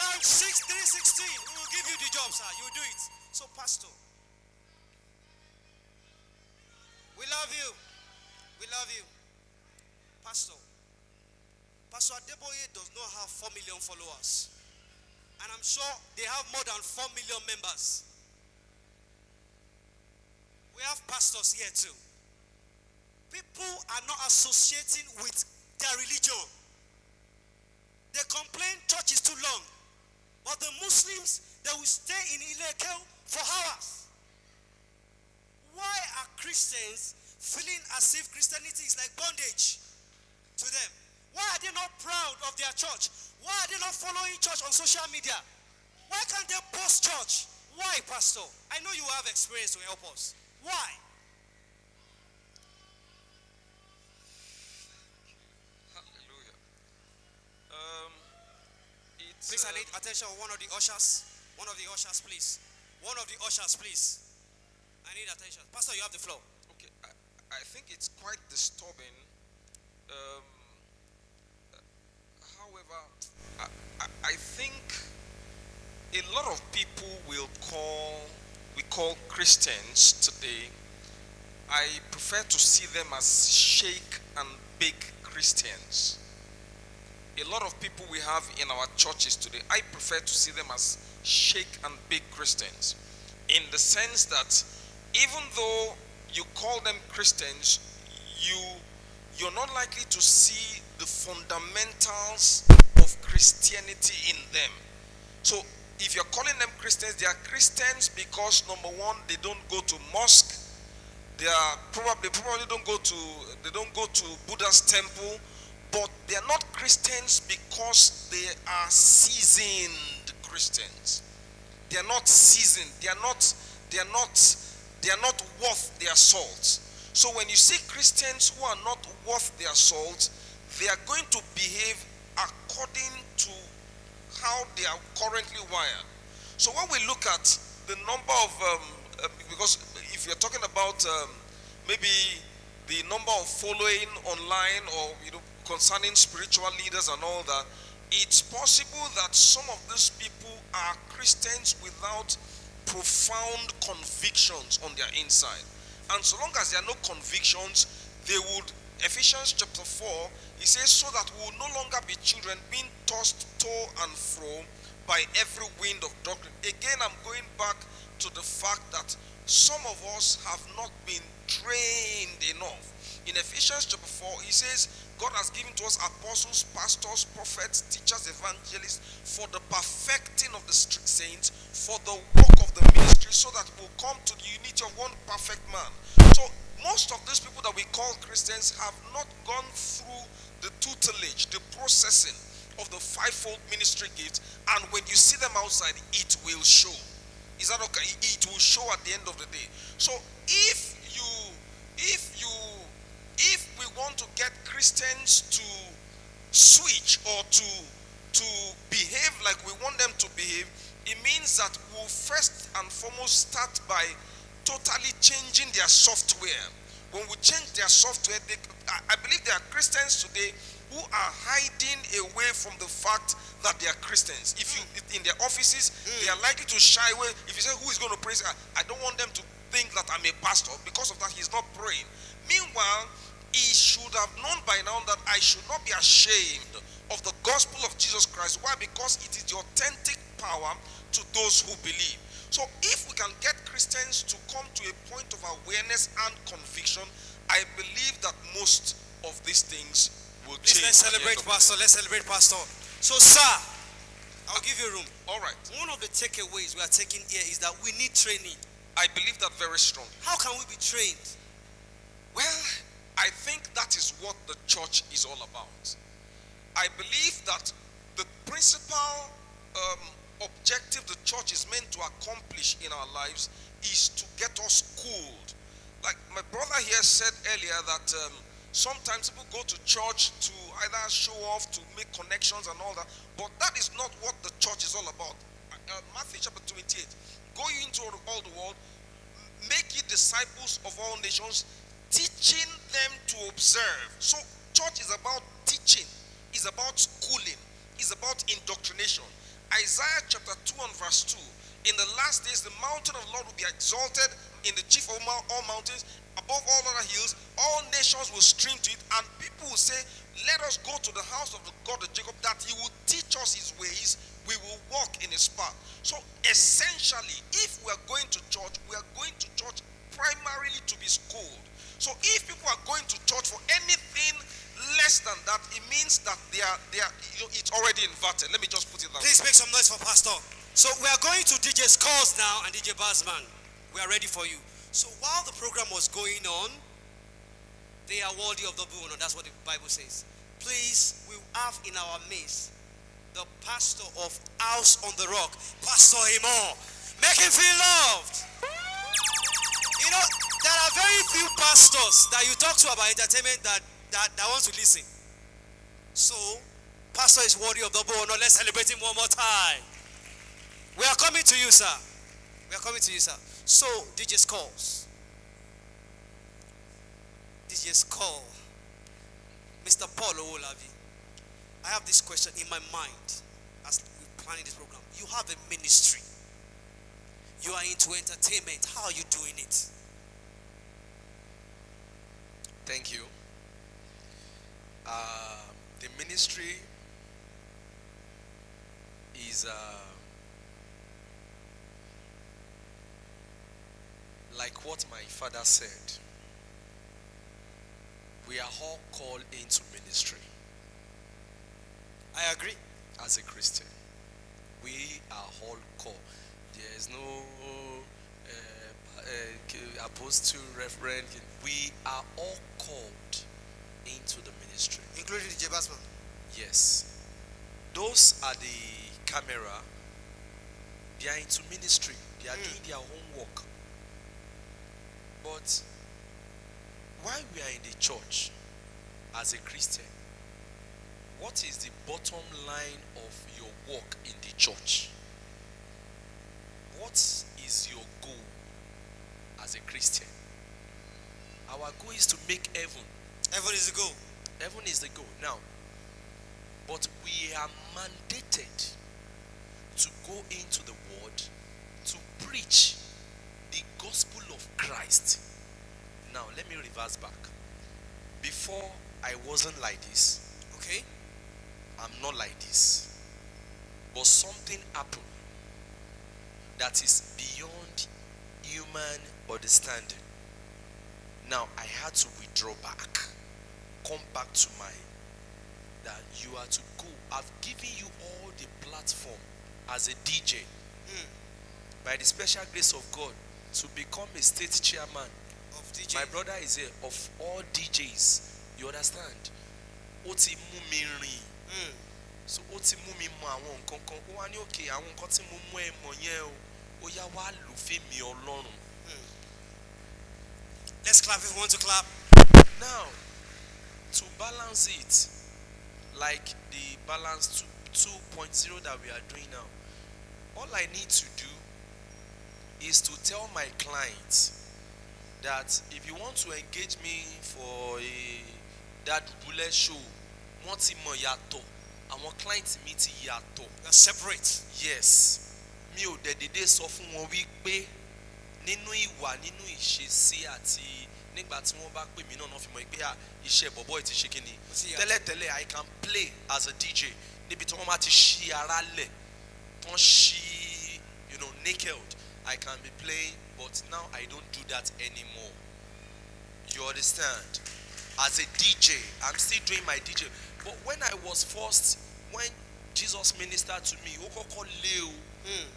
Launch 6316. We will give you the job, sir. You will do it. So, Pastor, we love you. We love you. Pastor Adeboye does not have 4 million followers. And I'm sure they have more than 4 million members. We have pastors here too. People are not associating with their religion. They complain church is too long. But the Muslims, they will stay in Ilekel for hours. Why are Christians feeling as if Christianity is like bondage to them? Why are they not proud of their church? Why are they not following church on social media? Why can't they post church? Why, Pastor? I know you have experience to help us. Why? Hallelujah. It's, Please, I need attention of one of the ushers. One of the ushers, please. One of the ushers, please. I need attention. Pastor, you have the floor. okay. I think it's quite disturbing. However, I think a lot of people we call Christians today. I prefer to see them as shake and bake Christians. A lot of people we have in our churches today, I prefer to see them as shake and bake Christians, in the sense that even though you call them Christians, you're not likely to see the fundamentals of Christianity in them. So if you're calling them Christians, they are Christians because, number one, they don't go to mosque. They probably don't go to Buddha's temple, but they are not Christians because they are seasoned Christians. They are not seasoned. They are not worth their salt. So when you see Christians who are not worth their salt, they are going to behave according to how they are currently wired. So when we look at the number of, because if you're talking about maybe the number of following online or concerning spiritual leaders and all that, it's possible that some of these people are Christians without profound convictions on their inside. And so long as there are no convictions, they would, Ephesians chapter 4, he says, so that we will no longer be children being tossed to and fro by every wind of doctrine. Again, I'm going back to the fact that some of us have not been trained enough. In Ephesians chapter 4, he says, God has given to us apostles, pastors, prophets, teachers, evangelists, for the perfecting of the saints, for the work of the ministry, so that we'll come to the unity of one perfect man. So most of these people that we call Christians have not gone through the tutelage, the processing of the fivefold ministry gifts, and when you see them outside, it will show. Is that okay? It will show at the end of the day. So if we want to get Christians to switch or to behave like we want them to behave, it means that we'll first and foremost start by totally changing their software. When we change their software, I believe there are Christians today who are hiding away from the fact that they are Christians. If you in their offices, they are likely to shy away. If you say, who is going to pray? I don't want them to think that I'm a pastor. Because of that, he's not praying. Meanwhile, he should have known by now that I should not be ashamed of the gospel of Jesus Christ. Why? Because it is the authentic power to those who believe. So if we can get Christians to come to a point of awareness and conviction, I believe that most of these things will change. Let's celebrate, Pastor. Let's celebrate, Pastor. So, sir, I'll give you room. All right. One of the takeaways we are taking here is that we need training. I believe that very strongly. How can we be trained? Well, I think that is what the church is all about. I believe that the principal objective the church is meant to accomplish in our lives is to get us schooled. Like my brother here said earlier that sometimes people go to church to either show off, to make connections and all that, but that is not what the church is all about. Matthew chapter 28, go ye into all the world, make ye disciples of all nations, teaching them to observe. So church is about teaching, is about schooling, is about indoctrination. Isaiah chapter 2 and verse 2, in the last days the mountain of the Lord will be exalted in the chief of all mountains, above all other hills, all nations will stream to it, and people will say, let us go to the house of the God of Jacob, that he will teach us his ways, we will walk in his path. So essentially, if we are going to church, we are going to church primarily to be schooled. So if people are going to church for anything less than that, it means that they are it's already inverted. Let me just put it that way. Please make some noise for Pastor. So we are going to DJ Scores now and DJ Bassman. We are ready for you. So while the program was going on, they are worthy of the boon. That's what the Bible says. Please, we have in our midst the pastor of House on the Rock, Pastor Imo. Make him feel loved. You know, there are very few pastors that you talk to about entertainment that want to listen. So, pastor is worthy of the boon. Now let's celebrate him one more time. We are coming to you, sir. We are coming to you, sir. So, DJ's calls. DJ's call. Mr. Paul Owolabi, I have this question in my mind as we're planning this program. You have a ministry. You are into entertainment. How are you doing it? Thank you. The ministry is like what my father said. We are all called into ministry. I agree. As a Christian, we are all called. There is no apostle, reverend. We are all called into the ministry. Including the Jebasman. Yes. Those are the camera. They are into ministry. They are doing their homework. But while we are in the church as a Christian, what is the bottom line of your work in the church? What is your goal as a Christian? Our goal is to make heaven. Heaven is the goal. Heaven is the goal. Now, but we are mandated to go into the world to preach the gospel of Christ. Now, let me reverse back. Before, I wasn't like this. Okay. I'm not like this. But something happened that is beyond human understanding. Now, I had to withdraw back. Come back to my, that you are to go. I've given you all the platform as a DJ. By the special grace of God, to become a state chairman. Of DJ. My brother is here of all DJs. You understand? Oti mu mi rin. So oti mu mi mo àwọn nǹkan kan. Ó wá ní okay àwọn nǹkan tí mo mú ẹ mọ̀ yẹn o. Ó yá wá lò fẹ́ mi Ọlọ́run. Let's clap if we want to clap. Now, to balance it, like the balance 2.0 that we are doing now, all I need to do is to tell my clients that if you want to engage me for that bullet show, wọ́n ti mọ̀ yàtọ̀, àwọn clients mi ti yàtọ̀. We are separate. Yes, mi ò dẹ̀dẹ̀dẹ̀ sọ fún wọn wípé nínú ìwà nínú ìṣesí àti nígbà tí wọ́n bá pè mí náà fi mọ̀ pé iṣẹ́ bọ̀bọ̀ ti ṣe kí ni. Tẹ́lẹ̀tẹ́lẹ̀ I can play as a DJ níbi tí wọ́n bá ti ṣí ara lẹ̀ tán ṣí naked. I can be playing, but now I don't do that anymore. You understand? As a DJ, I'm still doing my DJ. But when I was first, when Jesus ministered to me, ó kọ́kọ́ lé o.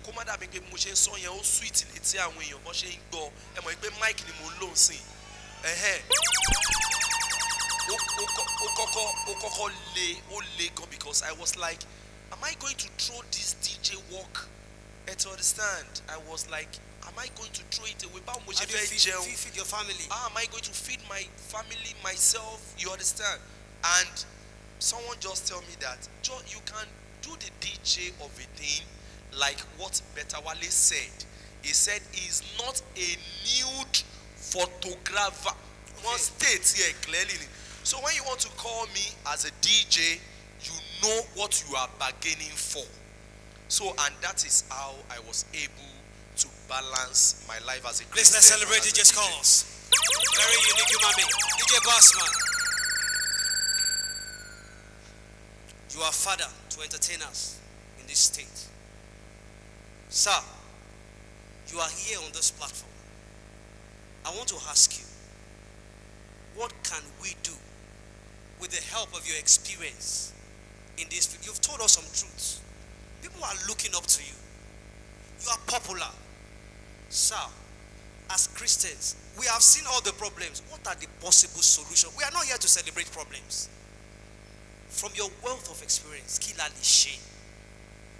Kó má dàbí pé mo ṣe ń sọ yẹn ó sweet létí àwọn èèyàn bó ṣe ń gbọ́. Ẹ mọ̀ pé mic ni mo lò ń sìn. Ó kọ́kọ́ lé gan because I was like, am I going to throw this DJ work? To understand, I was like, am I going to throw it away? How much Feed your family. How am I going to feed my family, myself? You understand? And someone just tell me that you can do the DJ of a thing like what Betawale said. He said he's not a nude photographer. One state here clearly. So when you want to call me as a DJ, you know what you are bargaining for. So, and that is how I was able to balance my life as a Christian. Please let's celebrate DJ's calls. Very unique human being. DJ Bassman. You are father to entertainers in this state. Sir, you are here on this platform. I want to ask you, what can we do with the help of your experience in this field? You've told us some truths. People are looking up to you. You are popular. Sir, as Christians, we have seen all the problems. What are the possible solutions? We are not here to celebrate problems. From your wealth of experience,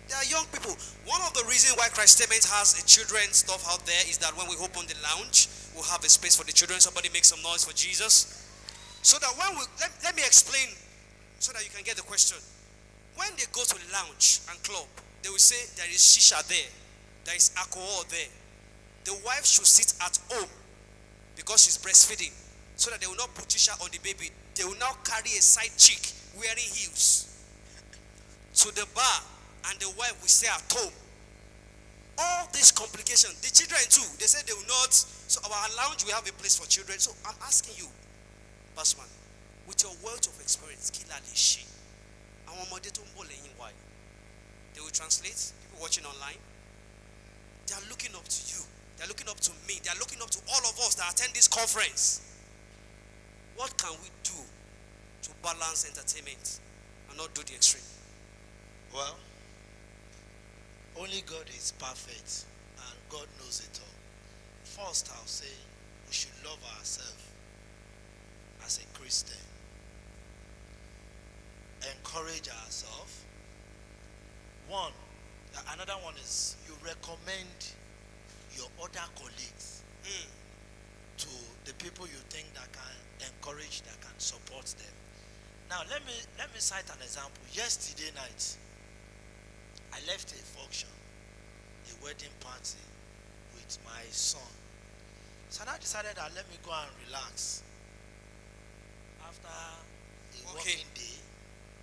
there are young people. One of the reasons why Christainment has a children's stuff out there is that when we open the lounge, we'll have a space for the children. Somebody make some noise for Jesus. So that when we, let me explain so that you can get the question. When they go to the lounge and club, they will say there is shisha there, there is alcohol there. The wife should sit at home because she's breastfeeding so that they will not put shisha on the baby. They will now carry a side chick wearing heels to the bar, and the wife will stay at home. All these complications, the children too, they say they will not. So our lounge, we have a place for children. So I'm asking you, Pastor, with your wealth of experience, why? They will translate, people watching online. They are looking up to you. They are looking up to me. They are looking up to all of us that attend this conference. What can we do to balance entertainment and not do the extreme? Well, only God is perfect and God knows it all. First, I'll say we should love ourselves as a Christian. Encourage ourselves. One, another one is you recommend your other colleagues to the people you think that can encourage, that can support them. Now, let me cite an example. Yesterday night, I left a function, a wedding party with my son. So I decided that let me go and relax. After a working day,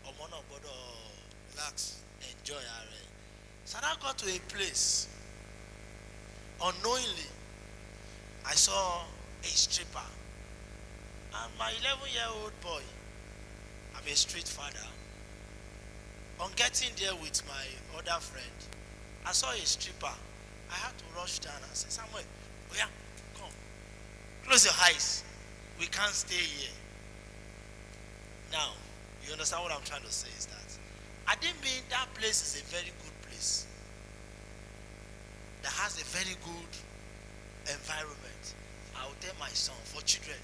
I'm on board, relax, enjoy our. So I got to a place. Unknowingly, I saw a stripper. And my 11-year-old boy, I'm a street father. On getting there with my other friend, I saw a stripper. I had to rush down and say, Samuel, oh yeah, come. Close your eyes. We can't stay here. Now, you understand what I'm trying to say is that I didn't mean that place is a very good place. That has a very good environment. I'll tell my son, for children,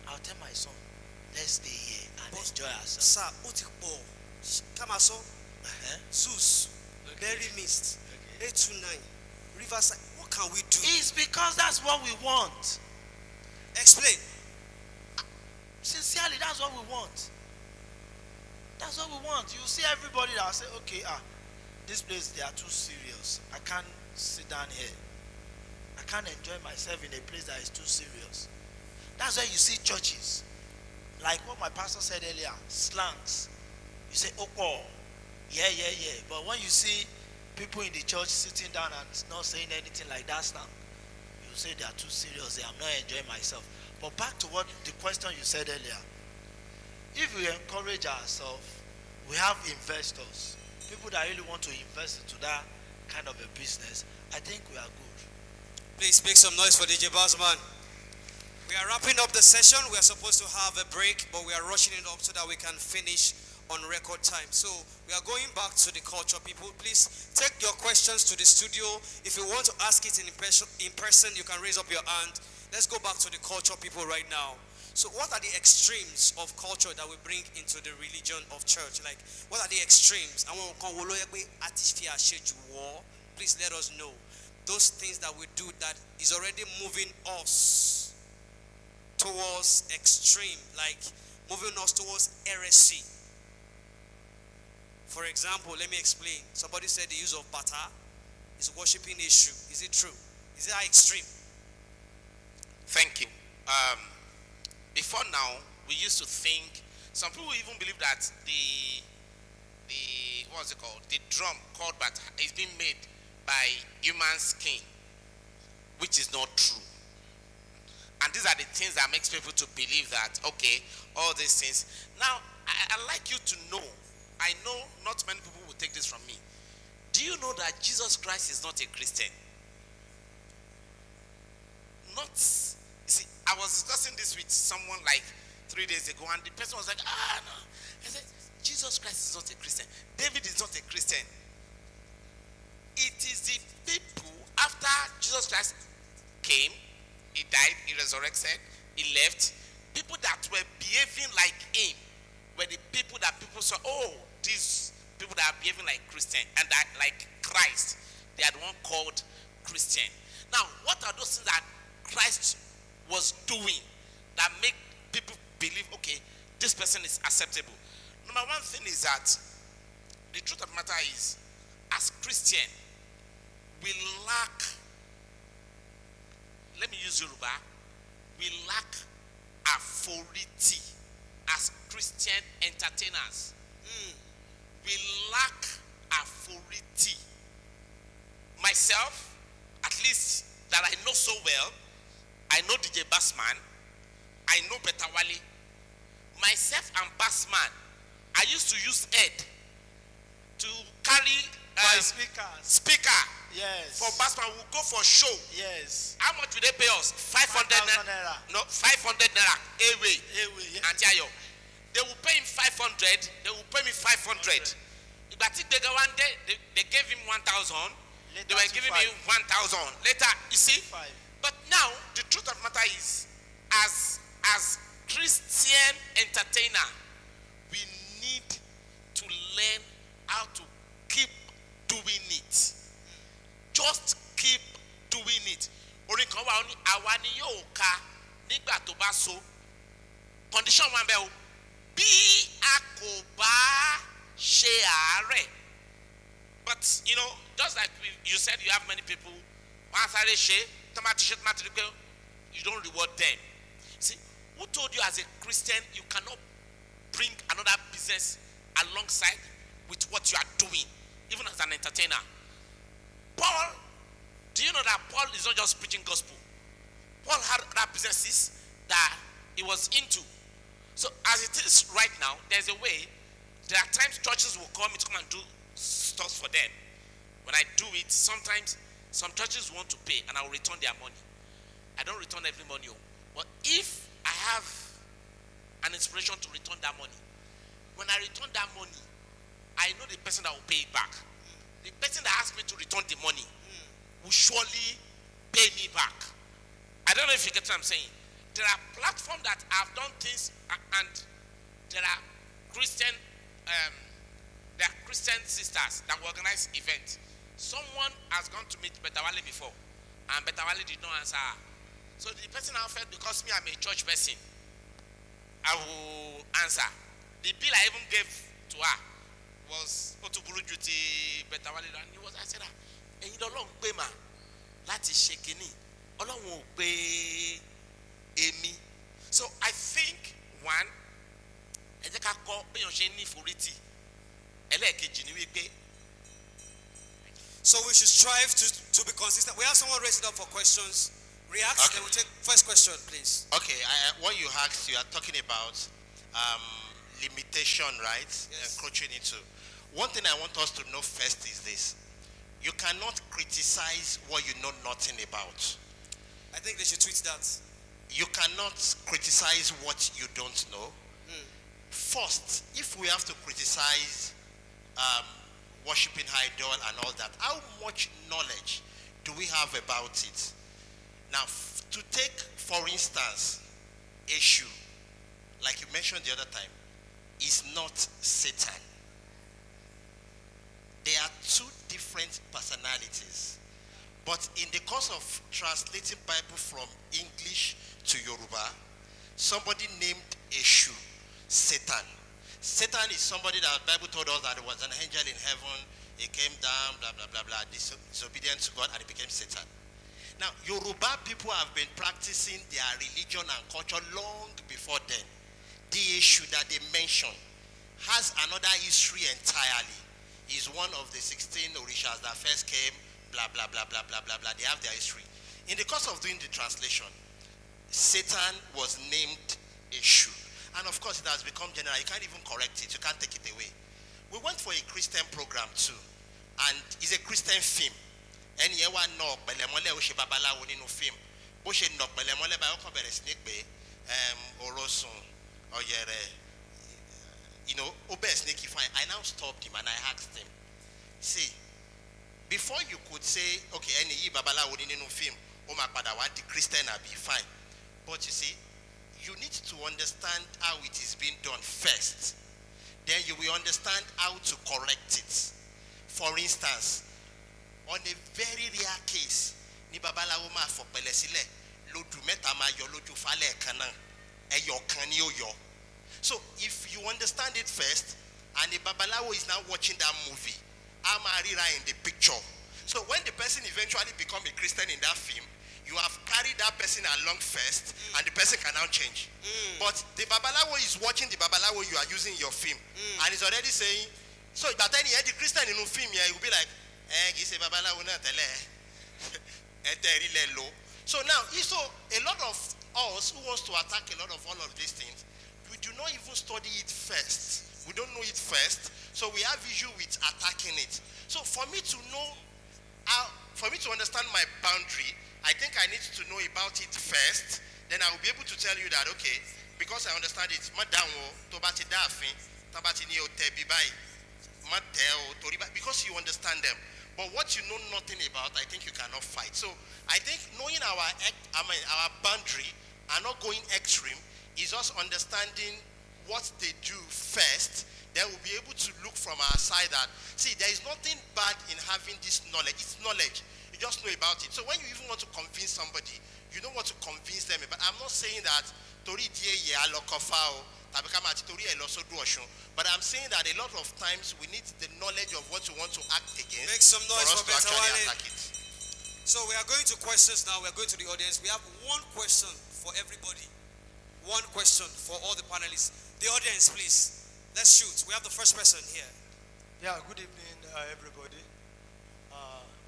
I'll tell my son, let's stay here and enjoy ourselves. Sir, Kamaso, Sus, Berry Mist, 829, Riverside. What can we do? It's because that's what we want. Explain. Sincerely, that's what we want. That's what we want. You see everybody that will say, okay, this place, they are too serious. I can't sit down here. I can't enjoy myself in a place that is too serious. That's why you see churches, like what my pastor said earlier, slangs. You say, oh, yeah. But when you see people in the church sitting down and not saying anything like that slang, you say they are too serious. I'm not enjoying myself. But back to what the question you said earlier. If we encourage ourselves, we have investors, people that really want to invest into that kind of a business, I think we are good. Please make some noise for DJ Bossman. We are wrapping up the session. We are supposed to have a break, but we are rushing it up so that we can finish on record time. So we are going back to the culture people. Please take your questions to the studio. If you want to ask it in person, you can raise up your hand. Let's go back to the culture people right now. So what are the extremes of culture that we bring into the religion of church? Like, what are the extremes? Please let us know. Those things that we do that is already moving us towards extreme, like moving us towards heresy. For example, let me explain. Somebody said the use of butter is worshiping a shoe. Is it true? Is it that extreme? Thank you. Before now, we used to think, some people even believe that the what's it called? The drum called butter is being made by human skin, which is not true. And these are the things that makes people to believe that, okay, all these things. Now, I'd like you to know, I know not many people will take this from me. Do you know that Jesus Christ is not a Christian? Not, see, I was discussing this with someone like 3 days ago, and the person was like, no. I said, Jesus Christ is not a Christian. David is not a Christian. It is the people after Jesus Christ came, he died, he resurrected, he left, people that were behaving like him were the people that people saw, oh, these people that are behaving like Christian and that like Christ, they are the one called Christian. Now, what are those things that Christ was doing that make people believe, okay, this person is acceptable? Number one thing is that the truth of the matter is, as Christian, we lack, let me use Yoruba, we lack authority as Christian entertainers. We lack authority. Myself, at least that I know so well, I know DJ Bassman, I know Betawali. Myself and Bassman, I used to use Ed to carry speaker. Yes. For Bassman, we'll go for show. Yes. How much will they pay us? 500 naira. No, 500 naira. Away. Yeah. Antiayo. They will pay him 500. They will pay me 500. If I think they go one day, they gave him 1,000. They were giving me 1,000. Later, you see. But now the truth of the matter is, as Christian entertainer, we need to learn how to keep doing it. Just keep doing it. Orin kan wà ní àwa ni yóò ka nígbà tó bá so. Condition one bẹ́ẹ̀ o. Bí a kò bá ṣe àárẹ̀. But you know, just like you said, you have many people. Wọ́n á sáré ṣe, tomati you don't reward them. See, who told you as a Christian you cannot bring another business alongside with what you are doing, even as an entertainer? Paul, do you know that Paul is not just preaching gospel? Paul had other businesses that he was into. So as it is right now, there's a way. There are times churches will call me to come and do stuff for them. When I do it, sometimes some churches want to pay and I will return their money. I don't return every money. But if I have an inspiration to return that money, when I return that money, I know the person that will pay it back. The person that asked me to return the money will surely pay me back. I don't know if you get what I'm saying. There are platforms that have done things, and there are Christian sisters that will organize events. Someone has gone to meet Betawali before, and Betawali did not answer her. So the person now felt, because me, I'm a church person, I will answer. The bill I even gave to her was Otuguru Duty Betawali, and he was, I said, and you don't pay ma láti ṣe kíní, Ọlọ́run ò pé èmi. So I think one, ẹ jẹ́ ká kọ́ bí èèyàn ṣe ní ìforítì. Ẹlẹ́ẹ̀kejì ni wípé. So we should strive to be consistent. We have someone raising up for questions. React. Okay. Then we'll take first question, please. Okay, what you asked, you are talking about limitation, right? Yes. Encroaching into. One thing I want us to know first is this. You cannot criticize what you know nothing about. I think they should tweet that. You cannot criticize what you don't know. First, if we have to criticize worshiping idol and all that, how much knowledge do we have about it? Now, to take, for instance, a shoe, like you mentioned the other time, is not Satan. They are two different personalities. But in the course of translating Bible from English to Yoruba, somebody named a shoe Satan. Satan is somebody that the Bible told us that it was an angel in heaven. He came down, blah, blah, blah, blah, disobedient to God, and he became Satan. Now, Yoruba people have been practicing their religion and culture long before then. The issue that they mentioned has another history entirely. He's one of the 16 Orishas that first came, blah, blah, blah, blah, blah, blah, blah. They have their history. In the course of doing the translation, Satan was named Eshu. And of course, it has become general. You can't even correct it. You can't take it away. We went for a Christian program too. And it's a Christian film. And you want no belemole o se babalawo nínú film. Bó ṣe no belemole ba o ko bẹ̀rẹ̀ sí ní pé orosun oyere, you know, o bẹ̀rẹ̀ sí ní kí fine. I now stopped him and I asked him, see, before you could say, okay, any babalawo ni nínú film, ó máa padà wá di Christian àbí fine. But you see, you need to understand how it is being done first. Then you will understand how to correct it. For instance, on a very rare case, ni babalawo máa fọ̀pẹ̀lẹ̀ sílẹ̀, lójú mẹ́ta máa yọ lójú falẹ̀ kan náà, ẹyọ kan ni ó yọ. So if you understand it first, and the babalawo is now watching that movie, Amarira in the picture. So when the person eventually become a Christian in that film, you have carried that person along first, and the person can now change. But the babalawo is watching the babalawo you are using in your film, and is already saying, so that any the Christian in the film here, he will be like, he's a babalawo na tele. So now, so a lot of us who wants to attack a lot of all of these things, we do not even study it first. We don't know it first, so we have issue with attacking it. So for me to know how, for me to understand my boundary, I think I need to know about it first. Then I will be able to tell you that, okay, because I understand it, because you understand them. But what you know nothing about, I think you cannot fight. So I think knowing our boundary and not going extreme is us understanding what they do first. Then we'll be able to look from our side that, see, there is nothing bad in having this knowledge. It's knowledge. You just know about it. So when you even want to convince somebody, you don't want to convince them. But I'm not saying that but I'm saying that a lot of times we need the knowledge of what you want to act against. Make some noise for us for to actually Betawale. attack it. So we are going to questions now. We are going to the audience. We have one question for everybody. One question for all the panelists. The audience, please. Let's shoot. We have the first person here. Yeah, good evening, everybody.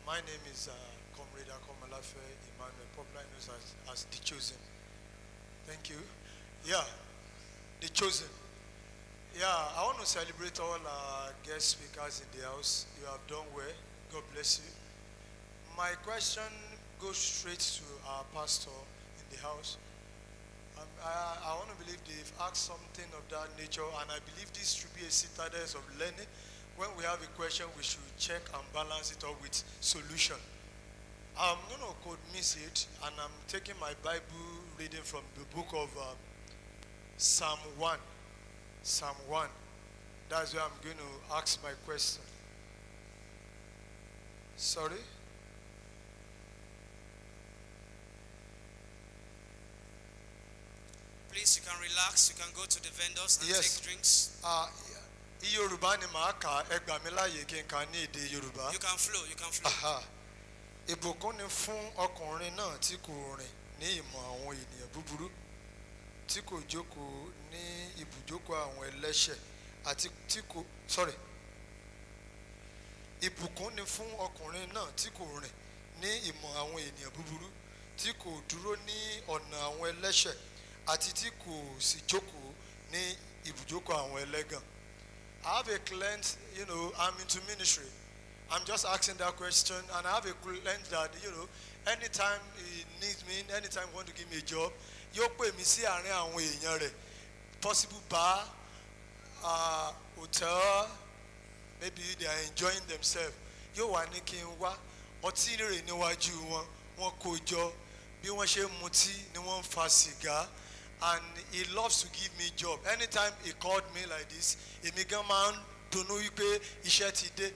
My name is Comrade Akomalafe Emmanuel, popularly known as The Chosen. Thank you. Yeah, The Chosen. Yeah, I want to celebrate all our guest speakers in the house. You have done well. God bless you. My question goes straight to our pastor in the house. I want to believe they've asked something of that nature, and I believe this should be a citadel of learning. When we have a question, we should check and balance it up with solution. I'm going to quote miss it, and I'm taking my Bible reading from the book of Psalm 1. Psalm 1. That's where I'm going to ask my question. Sorry? Please, you can relax. You can go to the vendors and Yes. take drinks. Yorùbá ni màá kà, ẹ gbà mí láàyè kí n kà ní èdè Yorùbá. You can flow. You can flow. Aha. Ìbùkún ni fún ọkùnrin náà tí kò rìn ní ìmọ̀ àwọn ènìyàn búburú, tí kò jókòó ní ibùjókòó àwọn ẹlẹ́ṣẹ̀, àti tí kò ìbùkún ni fún ọkùnrin náà tí kò rìn ní ìmọ̀ àwọn ènìyàn búburú, tí kò dúró ní ọ̀nà àwọn ẹlẹ́ṣẹ̀, àti tí kò sì jókòó ní ibùjókòó àwọn ẹlẹ́gàn. I have a client, I'm into ministry. I'm just asking that question, and I have a client that, anytime he needs me, anytime he wants to give me a job, yóò pè mí sí àárín àwọn èèyàn rẹ̀, possible bar, hotel, maybe they are enjoying themselves. Yóò wá ní kí n wá, ọtí rè níwájú wọn kó jọ, bí wọ́n ṣe mutí ni wọ́n fa sìgá. And he loves to give me job. Anytime he called me like this, èmi gan máa ń dunnú wípé iṣẹ́ ti dé.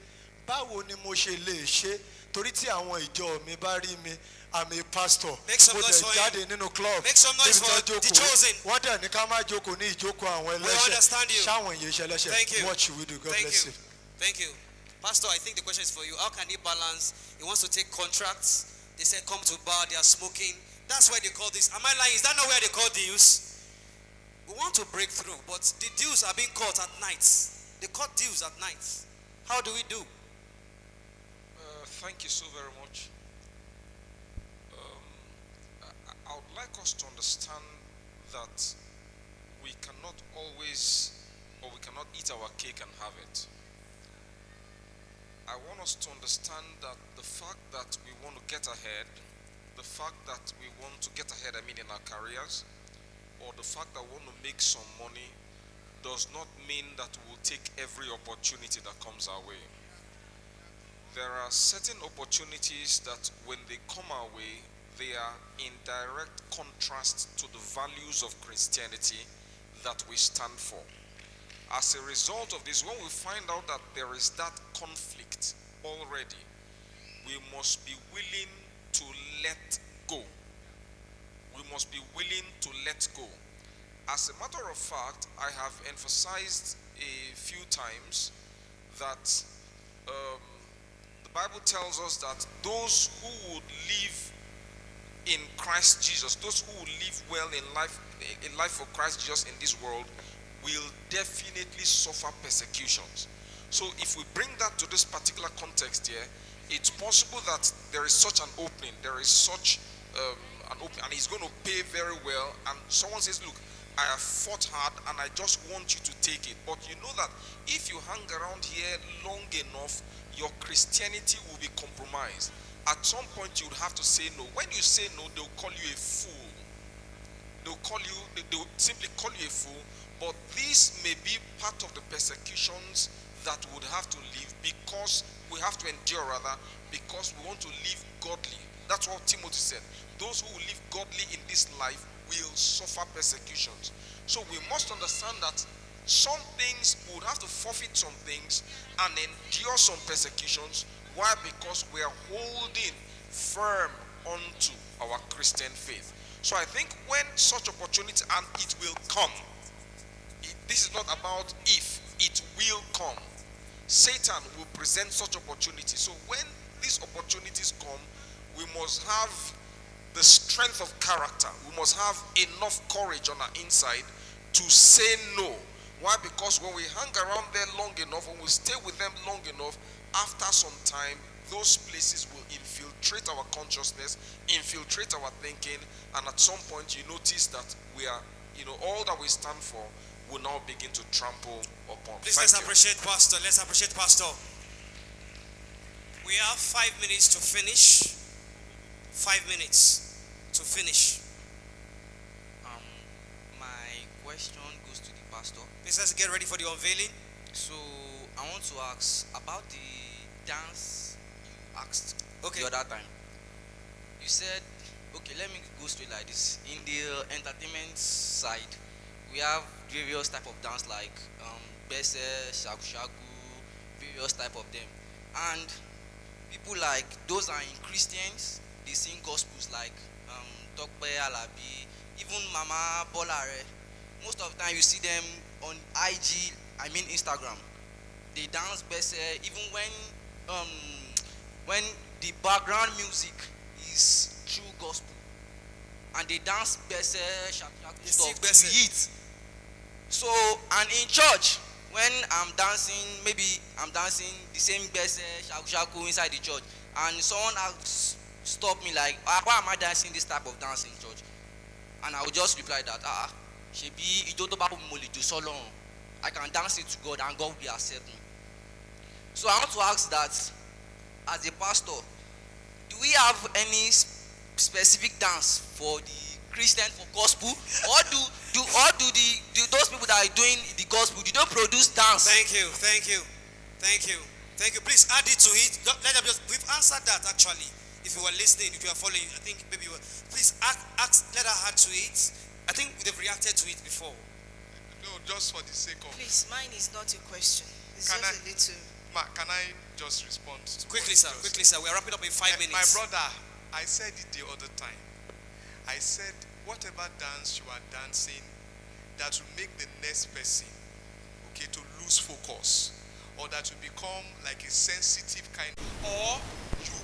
Báwo ni mo ṣe lè ṣe? Torí tí àwọn ìjọ mi bá rí mi, I'm a pastor. Make some Mo noise dẹ̀ for jáde him. nínú club. Make some noise for Níbi tó The jókòó. Chosen. Wọ́n dẹ̀ ní ká má jókòó ní ìjókòó àwọn We understand you. ẹlẹ́ṣẹ̀. Ṣáwọn èyí ṣe ẹlẹ́ṣẹ̀. Thank you. What should we do? God Thank bless you. you. Thank you. Pastor, I think the question is for you. How can he balance? He wants to take contracts. They said come to bar, they are smoking. That's why they call this. Am I lying? Is that not where they call deals? We want to break through, but the deals are being caught at night. They cut deals at night. How do we do? Thank you so very much. I would like us to understand that we cannot always, or we cannot eat our cake and have it. I want us to understand that the fact that we want to get ahead, the fact that we want to get ahead, in our careers, or the fact that we want to make some money, does not mean that we will take every opportunity that comes our way. there are certain opportunities that when they come our way, they are in direct contrast to the values of Christianity that we stand for. As a result of this, when we find out that there is that conflict already, we must be willing to let go. We must be willing to let go. As a matter of fact, I have emphasized a few times that the Bible tells us that those who would live in Christ Jesus, those who will live well in life for Christ Jesus in this world, will definitely suffer persecutions. So if we bring that to this particular context here, it's possible that there is such an opening, there is such an opening, and he's going to pay very well, and someone says, look, I have fought hard and I just want you to take it. But you know that if you hang around here long enough, your Christianity will be compromised. At some point you would have to say no. When you say no, they'll call you a fool. They'll simply call you a fool. But this may be part of the persecutions that we would have to live, because we have to endure, rather, because we want to live godly. That's what Timothy said. Those who will live godly in this life will suffer persecutions. So we must understand that some things we would have to forfeit some things and endure some persecutions. Why? Because we are holding firm onto our Christian faith. So I think when such opportunity, and it will come, this is not about if, it will come. Satan will present such opportunities. So when these opportunities come, we must have the strength of character. We must have enough courage on our inside to say no. Why? Because when we hang around there long enough, when we stay with them long enough, after some time, those places will infiltrate our consciousness, infiltrate our thinking, and at some point you notice that we are, all that we stand for will now begin to trample upon. Please, let's appreciate Pastor. Let's appreciate Pastor. We have 5 minutes to finish. 5 minutes to finish. My question goes to the pastor. Please, let's get ready for the unveiling. So I want to ask about the dance you asked the other time. You said, okay, let me go straight like this. In the entertainment side, we have various type of dance like bese, shaku shaku, various type of them. And people like those are in Christians, they sing gospels like Tokpe Alabi, even Mama Bolare. Most of the time you see them on IG, I mean Instagram. They dance bese, even when the background music is true gospel, and they dance bese, shaku shaku stuff to it. So, and in church, when I'm dancing, maybe I'm dancing the same bese, shaku shaku inside the church, and someone asks, stop me like, why am I dancing this type of dance in church? And I will just reply that, shebi idodo babu moli do so long. I can dance it to God and God will accept me. So I want to ask that, as a pastor, do we have any specific dance for the Christian for gospel, or do those people that are doing the gospel, do they produce dance? Thank you. Please add it to it. We've answered that actually. If you were listening, if you are following, I think maybe you were. Please let her add to it. I think they've reacted to it before. No, just for the sake of. Please, mine is not a question. It's Can just a little. Can I just respond to quickly, sir? We are wrapping up in 5 minutes. My brother, I said it the other time. I said, whatever dance you are dancing that will make the next person, to lose focus, or that will become like a sensitive kind, or you